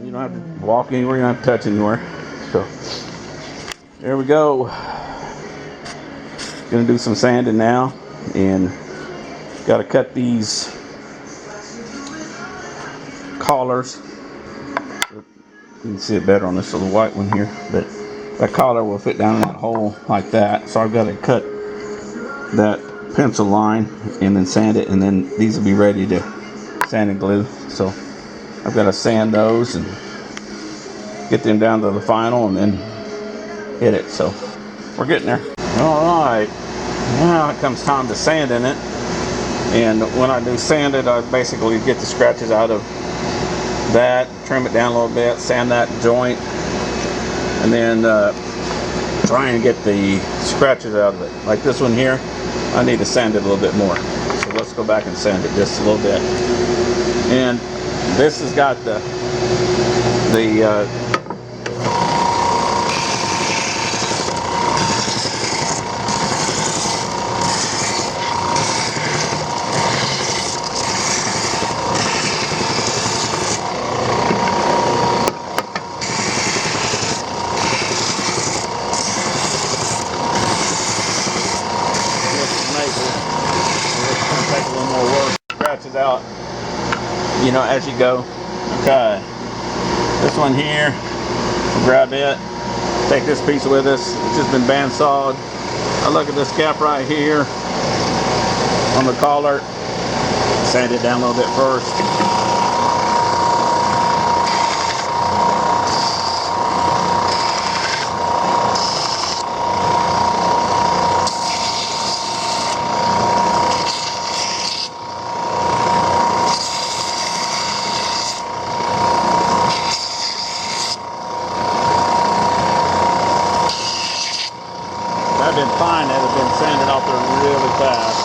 Speaker 1: You don't have to walk anywhere, you don't have to touch anywhere. So there we go. Gonna do some sanding now, and got to cut these collars. You can see it better on this little white one here, but that collar will fit down in that hole like that. So I've got to cut that pencil line and then sand it, and then these will be ready to sand and glue. So I've got to sand those and get them down to the final and then hit it. So we're getting there. All right, now it comes time to sanding it. And when I do sand it, I basically get the scratches out of that, trim it down a little bit, sand that joint, and then try and get the scratches out of it. Like this one here, I need to sand it a little bit more. So let's go back and sand it just a little bit. And this has got the take a little more work. Scratches out, you know, as you go. Okay, this one here, we'll grab it, take this piece with us. It's just been band sawed. I look at this gap right here on the collar, sand it down a little bit first. I've been fine, that have been sanded off there really fast.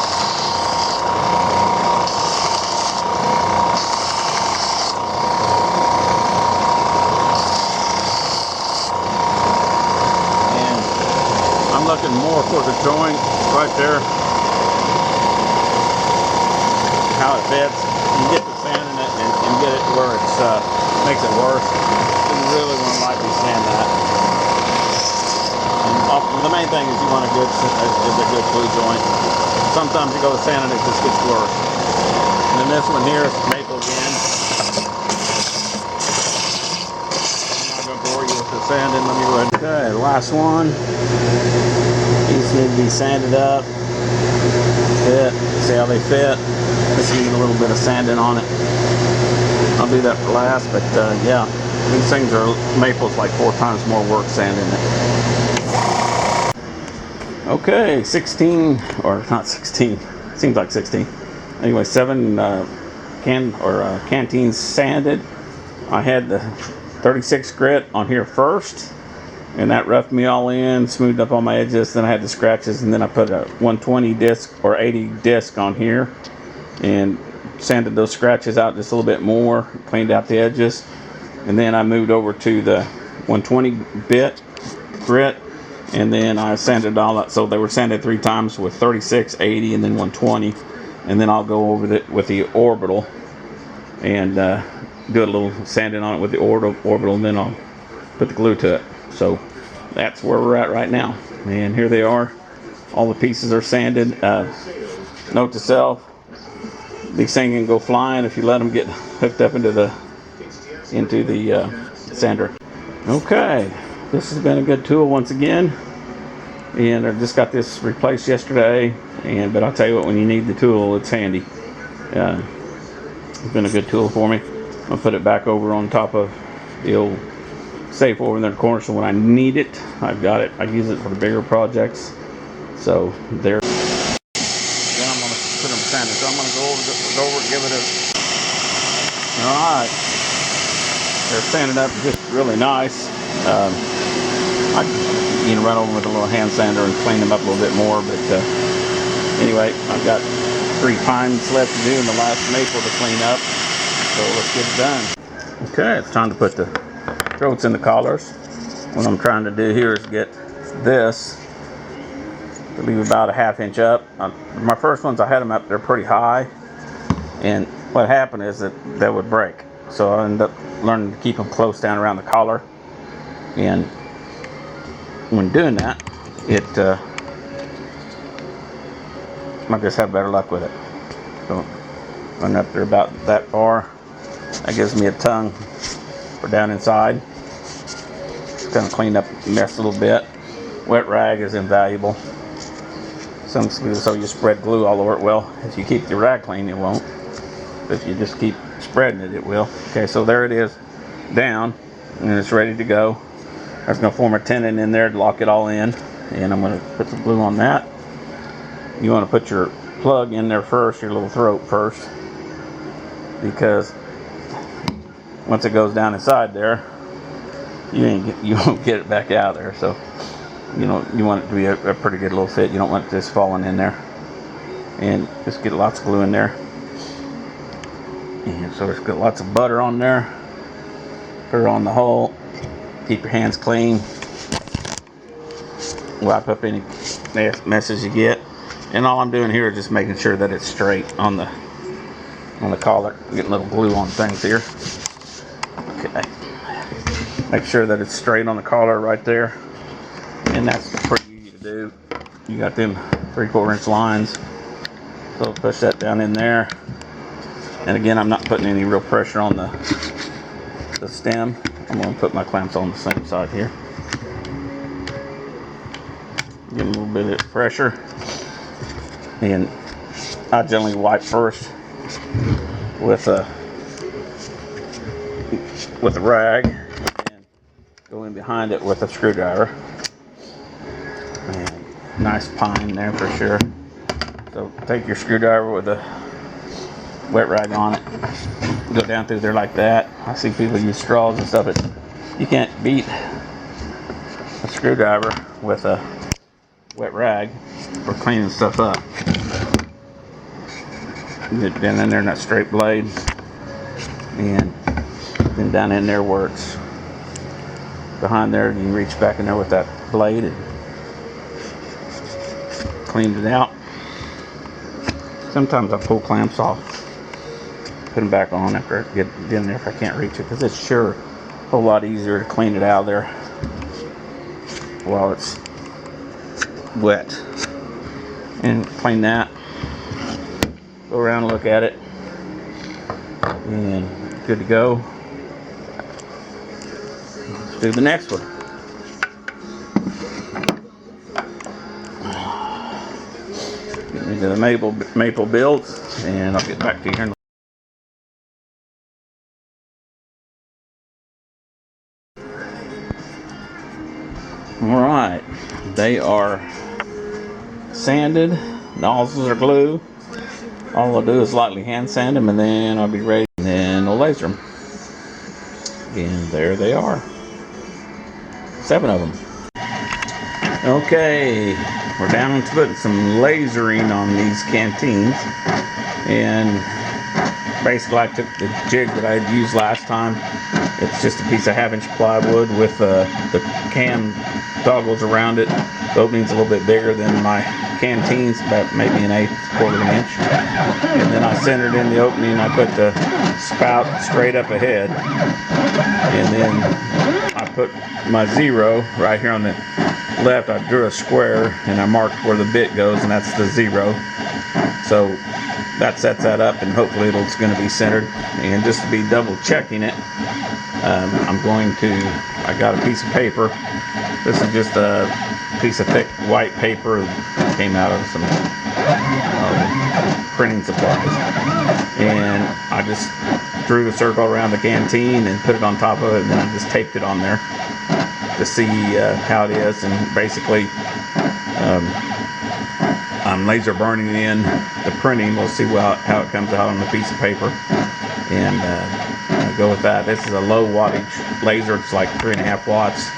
Speaker 1: And I'm looking more for the joint right there, how it fits. You get the sand in it and get it where it makes it worse. You really want to lightly sand that. The main thing is you want a good glue joint. Sometimes you go to sand and it just gets worse. And then this one here is maple again. I'm not going to bore you with the sanding. Let me go ahead. Okay, the last one. These need to be sanded up. Fit. See how they fit. Just need a little bit of sanding on it. I'll do that for last, but yeah, these things are maple's like 4 times more work sanding it. Okay, 16, or not 16, seems like 16. Anyway, 7 Canteens sanded. I had the 36 grit on here first, and that roughed me all in, smoothed up all my edges. Then I had the scratches, and then I put a 120 disc or 80 disc on here and sanded those scratches out just a little bit more, cleaned out the edges, and then I moved over to the 120 bit grit, and then I sanded all that. So they were sanded 3 times with 36, 80, and then 120, and then I'll go over it with the orbital and do a little sanding on it with the orbital, and then I'll put the glue to it. So that's where we're at right now, and here they are. All the pieces are sanded. Note to self: these things can go flying if you let them get hooked up into the sander. Okay, this has been a good tool once again, and I just got this replaced yesterday. But I'll tell you what, when you need the tool, it's handy. It's been a good tool for me. I'm gonna put it back over on top of the old safe over in the corner, so when I need it, I've got it. I use it for the bigger projects. So there. Then I'm gonna put them sanded. So I'm gonna go over, give it a. All right. They're sanded up just really nice. I can run over with a little hand sander and clean them up a little bit more. But anyway, I've got 3 pines left to do and the last maple to clean up. So let's get it done. Okay, it's time to put the throats in the collars. What I'm trying to do here is get this to leave about a 1/2 inch up. My first ones, I had them up there pretty high, and what happened is that they would break. So I ended up learning to keep them close down around the collar, and when doing that, I just have better luck with it. So run up there about that far. That gives me a tongue for down inside. It's gonna clean up the mess a little bit. Wet rag is invaluable. So you spread glue all over it. Well, if you keep the rag clean, it won't. But if you just keep spreading it, it will. Okay, so there it is, down, and it's ready to go. I was gonna form a tenon in there to lock it all in, and I'm gonna put some glue on that. You wanna put your plug in there first, your little throat first, because once it goes down inside there, you won't get it back out of there. So you want it to be a pretty good little fit. You don't want it just falling in there. And just get lots of glue in there. And so it's got lots of butter on there. Put it on the hole. Keep your hands clean. Wipe up any messes you get. And all I'm doing here is just making sure that it's straight on the collar. I'm getting a little glue on things here. Okay. Make sure that it's straight on the collar right there. And that's pretty easy to do. You got them 3/4 inch lines. So push that down in there. And again, I'm not putting any real pressure on the stem. I'm going to put my clamps on the same side here. Get a little bit of pressure. And I generally wipe first with a rag, and go in behind it with a screwdriver. And nice pine there for sure. So take your screwdriver with a wet rag on it, go down through there like that. I see people use straws and stuff, but you can't beat a screwdriver with a wet rag for cleaning stuff up. Get down in there in that straight blade, and then down in there where it's behind there, you can reach back in there with that blade and clean it out. Sometimes I pull clamps off, put them back on after I get in there if I can't reach it, because it's sure a whole lot easier to clean it out of there while it's wet. And clean that, go around and look at it, and good to go. Let's do the next one. Get into the maple builds, and I'll get back to you here in all right, they are sanded, nozzles are glue. All I'll do is lightly hand sand them, and then I'll be ready, and then I'll laser them. And there they are. 7 of them. Okay, we're down to putting some lasering on these canteens, and basically I took the jig that I had used last time. It's just a piece of 1/2 inch plywood with the cam toggles around it. The opening's a little bit bigger than my canteens, about maybe 1/8, 1/4 inch. And then I centered in the opening. I put the spout straight up ahead, and then I put my 0 right here on the left. I drew a square and I marked where the bit goes, and that's the 0. So that sets that up, and hopefully it's going to be centered. And just to be double checking it, I got a piece of paper. This is just a piece of thick white paper that came out of some printing supplies. And I just drew a circle around the canteen and put it on top of it, and then I just taped it on there to see how it is. And basically, I'm laser burning in the printing. We'll see how it comes out on the piece of paper, and go with that. This is a low wattage laser. It's like 3.5 watts,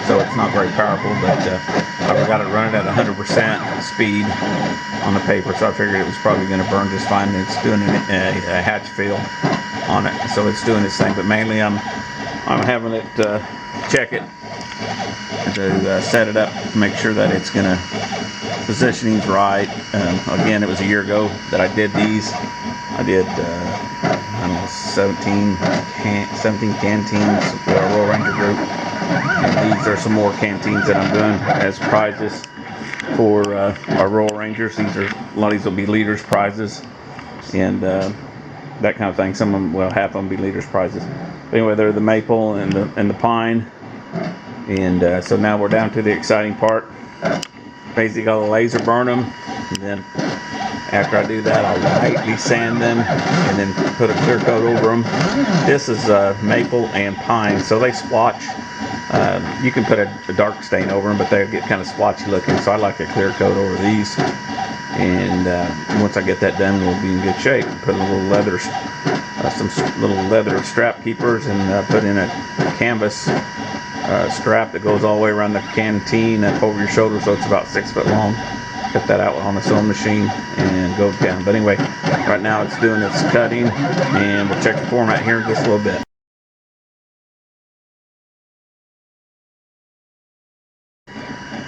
Speaker 1: so it's not very powerful, but I've got it running at 100% speed on the paper, so I figured it was probably going to burn just fine. It's doing a hatch feel on it, so it's doing its thing. But mainly I'm having it check it to set it up to make sure that it's going to positioning's right. Again, it was a year ago that I did these. I did I don't know, 17 canteens for our Royal Ranger group, and these are some more canteens that I'm doing as prizes for our Royal Rangers. A lot of these will be leaders prizes, and that kind of thing. Some of them, well, half of them will be leaders prizes. But anyway, they're the maple and the pine, and so now we're down to the exciting part. Basically, I'll laser burn them, and then after I do that, I'll lightly sand them and then put a clear coat over them. This is maple and pine, so they splotch. You can put a dark stain over them, but they get kind of splotchy looking, so I like a clear coat over these. And once I get that done, we'll be in good shape. Put a little leather, some little leather strap keepers, and put in a canvas strap that goes all the way around the canteen up over your shoulder, so it's about 6 foot long. Cut that out on the sewing machine and go down. But anyway, right now it's doing its cutting, and we'll check the format here in just a little bit.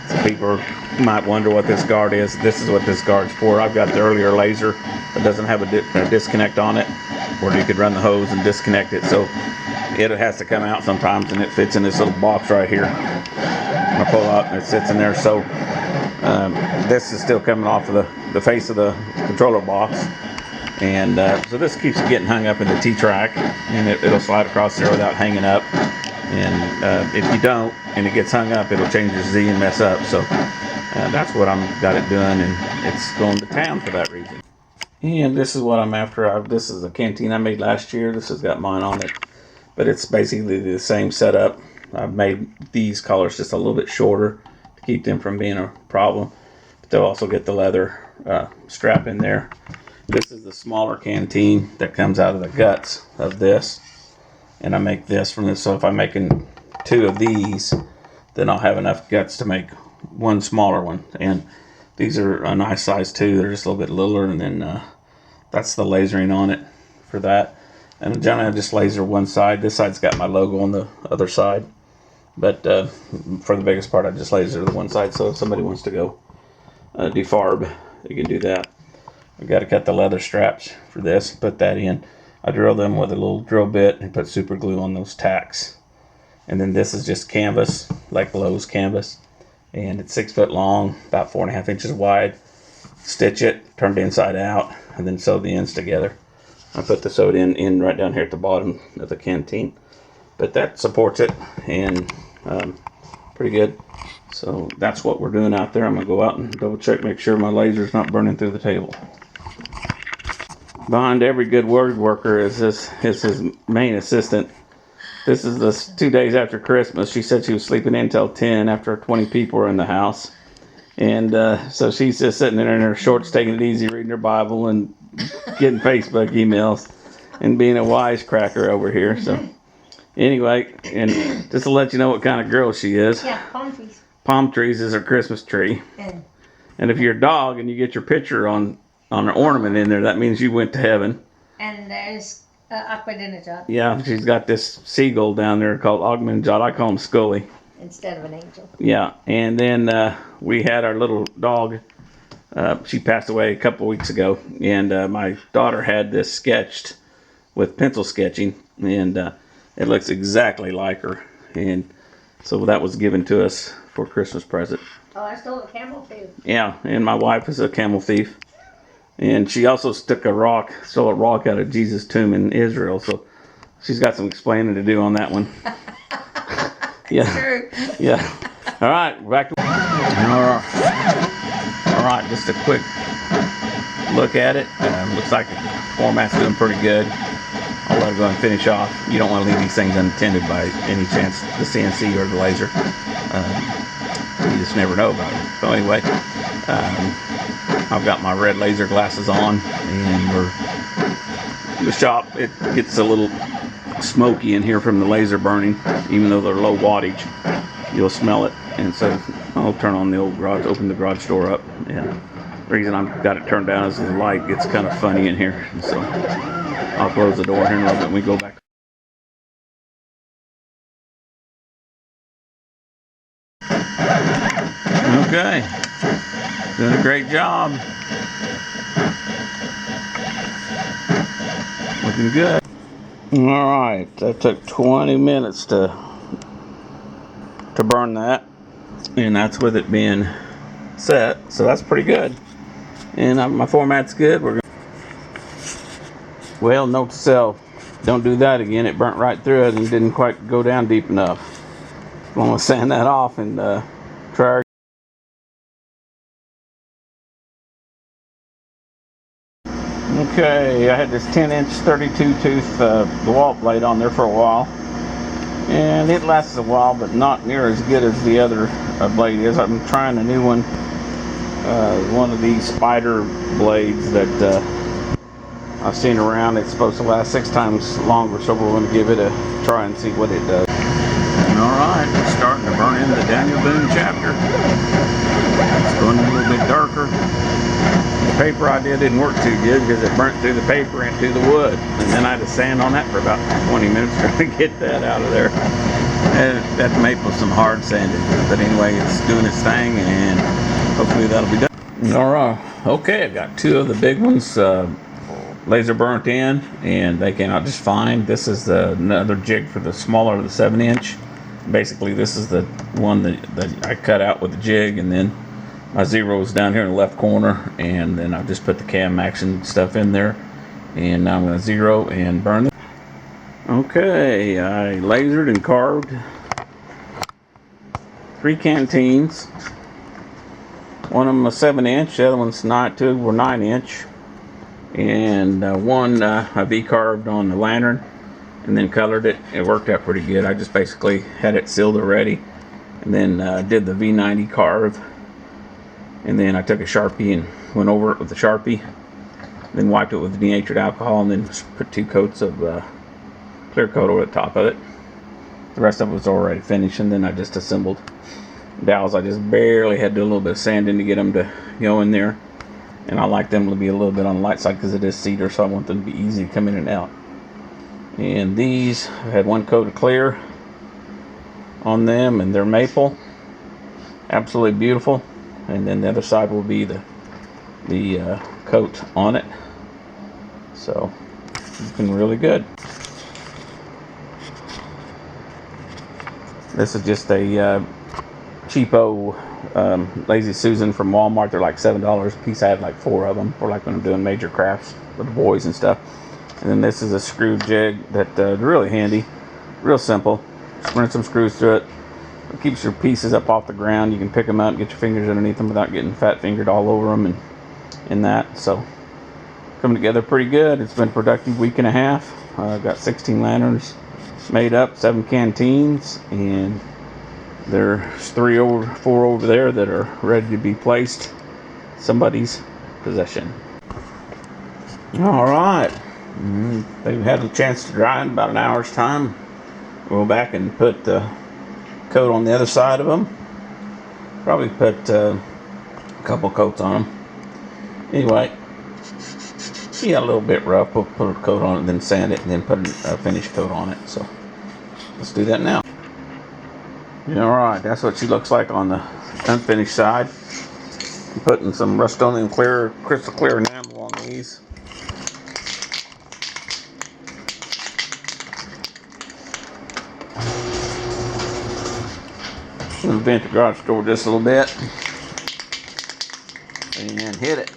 Speaker 1: So people might wonder what this guard is. This is what this guard's for. I've got the earlier laser that doesn't have a disconnect on it, where you could run the hose and disconnect it. So it has to come out sometimes, and it fits in this little box right here. I pull out and it sits in there. So this is still coming off of the face of the controller box, and so this keeps it getting hung up in the T-track, and it'll slide across there without hanging up. And if you don't and it gets hung up, it'll change your Z and mess up. So that's what got it doing, and it's going to town for that reason. And this is what I'm after. This is a canteen I made last year. This has got mine on it, but it's basically the same setup. I've made these collars just a little bit shorter to keep them from being a problem. But they'll also get the leather strap in there. This is the smaller canteen that comes out of the guts of this, and I make this from this. So if I'm making 2 of these, then I'll have enough guts to make one smaller one. And these are a nice size too. They're just a little bit littler, and then that's the lasering on it for that. And generally I just laser one side. This side's got my logo on the other side, but for the biggest part I just laser the one side. So if somebody wants to go defarb, you can do that. I've got to cut the leather straps for this, put that in. I drill them with a little drill bit and put super glue on those tacks. And then this is just canvas, like Lowe's canvas, and it's 6 foot long, about 4.5 inches wide. Stitch it, turn it inside out, and then sew the ends together. I put the sewed in right down here at the bottom of the canteen, but that supports it, and pretty good. So that's what we're doing out there. I'm gonna go out and double check, make sure my laser's not burning through the table. Behind every good word worker is his main assistant. This is the 2 days after Christmas. She said she was sleeping in until 10 after 20 people were in the house. And so she's just sitting there in her shorts, taking it easy, reading her Bible and getting Facebook emails and being a wisecracker over here. So Anyway, and just to let you know what kind of girl she is.
Speaker 2: Yeah, palm trees.
Speaker 1: Palm trees is her Christmas tree. And if you're a dog and you get your picture on an ornament in there, that means you went to heaven.
Speaker 2: And there's Ahmadinejad.
Speaker 1: Yeah, she's got this seagull down there called Ahmadinejad. I call him Scully.
Speaker 2: Instead of an angel.
Speaker 1: Yeah, and then we had our little dog. She passed away a couple weeks ago, and my daughter had this sketched with pencil sketching, and it looks exactly like her. And so that was given to us for Christmas present.
Speaker 2: Oh, I stole a camel thief.
Speaker 1: Yeah, and my wife is a camel thief. And she also stole a rock out of Jesus' tomb in Israel. So she's got some explaining to do on that one. Yeah.
Speaker 2: True.
Speaker 1: Yeah. All right, back to. All right, just a quick look at it. Looks like the format's doing pretty good. I'll let it go and finish off. You don't want to leave these things unattended by any chance, the CNC or the laser. You just never know about it. So anyway, I've got my red laser glasses on, and we're in the shop. It gets a little smoky in here from the laser burning, even though they're low wattage. You'll smell it, and so I'll turn on the old garage, open the garage door up. And the reason I've got it turned down is the light gets kind of funny in here, and so I'll close the door here in a little bit and we go back. Okay, doing a great job. Looking good. All right, that took 20 minutes to burn that, and that's with it being set, so that's pretty good. And my format's good. Well, note to self, don't do that again. It burnt right through it and didn't quite go down deep enough. I'm gonna sand that off and try. Okay, I had this 10-inch 32 tooth DeWalt blade on there for a while, and it lasts a while, but not near as good as the other blade is. I'm trying a new one of these spider blades that I've seen around. It's supposed to last 6 times longer, so we're going to give it a try and see what it does. Alright, we're starting to burn in the Daniel Boone chapter. It's going a little bit darker. The paper I did didn't work too good because it burnt through the paper and through the wood. And then I had to sand on that for about 20 minutes trying to get that out of there. And that maple some hard sanding. But anyway, it's doing its thing, and hopefully that'll be done. Alright, okay, I've got 2 of the big ones laser burnt in, and they came out just fine. This is another jig for the smaller of the 7-inch. Basically, this is the one that I cut out with the jig, and then my zero is down here in the left corner, and then I just put the cam action stuff in there, and now I'm going to zero and burn it. Okay, I lasered and carved 3 canteens. One of them was 7-inch, the other one's 2 were 9-inch. And one I V-carved on the lantern and then colored it. It worked out pretty good. I just basically had it sealed already, and then did the V90 carve, and then I took a Sharpie and went over it with the Sharpie, then wiped it with denatured alcohol, and then put 2 coats of clear coat over the top of it. The rest of it was already finished, and then I just assembled dowels. I just barely had to do a little bit of sanding to get them to go in there. And I like them to be a little bit on the light side because it is cedar, so I want them to be easy to come in and out. And these, I had 1 coat of clear on them, and they're maple. Absolutely beautiful. And then the other side will be the coat on it. So, looking really good. This is just a cheapo Lazy Susan from Walmart. They're like $7 a piece. I had like 4 of them for like when I'm doing major crafts with the boys and stuff. And then this is a screw jig that really handy, real simple. Just run some screws through it. It keeps your pieces up off the ground. You can pick them out and get your fingers underneath them without getting fat fingered all over them and that. So coming together pretty good. It's been a productive week and a half. I've got 16 lanterns made up, 7 canteens, and there's 4 over there that are ready to be placed somebody's possession. All right, they've had a chance to dry in about an hour's time. Go back and put the coat on the other side of them. Probably put a couple coats on them. Anyway, she got a little bit rough. We'll put a coat on it, then sand it, and then put a finished coat on it. So let's do that now. Alright, that's what she looks like on the unfinished side. I'm putting some Rust-Oleum clear, crystal clear enamel on these. I'm going to vent the garage door just a little bit and hit it.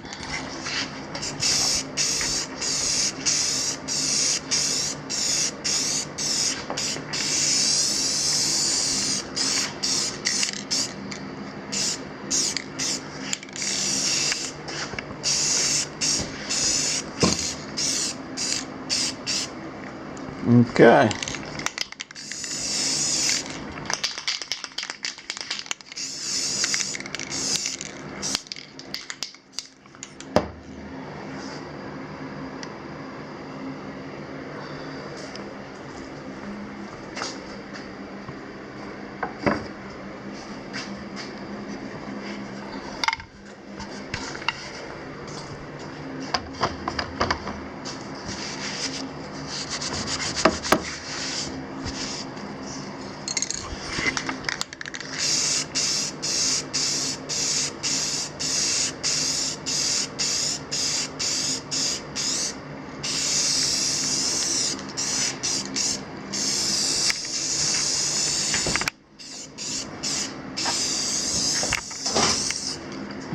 Speaker 1: Okay.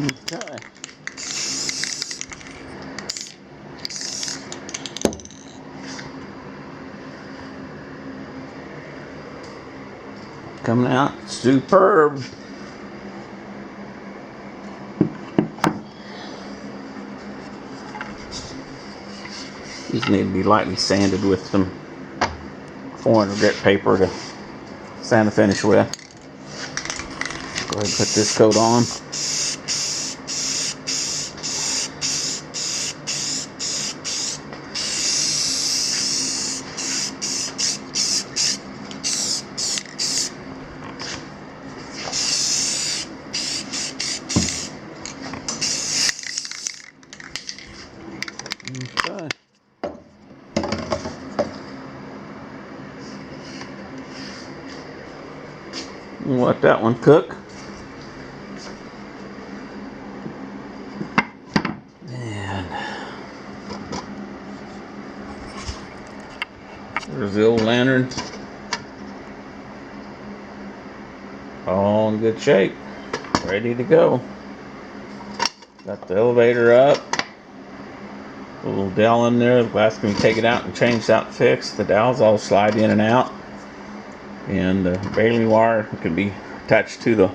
Speaker 1: Okay. Coming out superb. These need to be lightly sanded with some 400 grit paper to sand the finish with. Go ahead and put this coat on. Okay. We'll let that one cook. And there's the old lantern. All in good shape. Ready to go. Got the elevator up. A little dowel in there. The glass can be taken out and changed out and fixed. The dowels all slide in and out. And the baling wire can be attached to the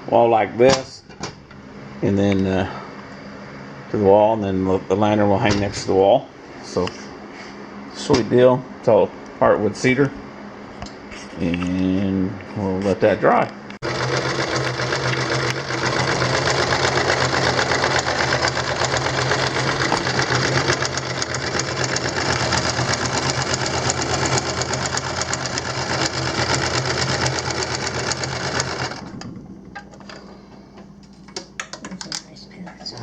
Speaker 1: wall like this. And then to the wall. And then the lantern will hang next to the wall. So, sweet deal. It's all hardwood cedar. And we'll let that dry.
Speaker 2: Those are nice pins.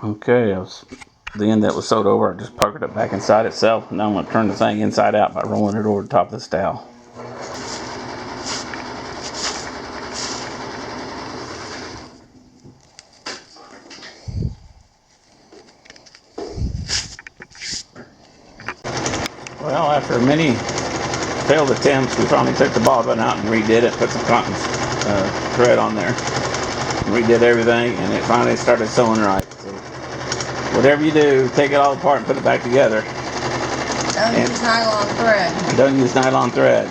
Speaker 1: Okay, the end that was sewed over, I just puckered it back inside itself. Now I'm going to turn the thing inside out by rolling it over the top of this dowel. Well, after many failed attempts, we finally took the bobbin out and redid it, put some cotton thread on there, redid everything, and it finally started sewing right. So whatever you do, take it all apart and put it back together.
Speaker 3: Don't use nylon thread.
Speaker 1: Don't use nylon thread.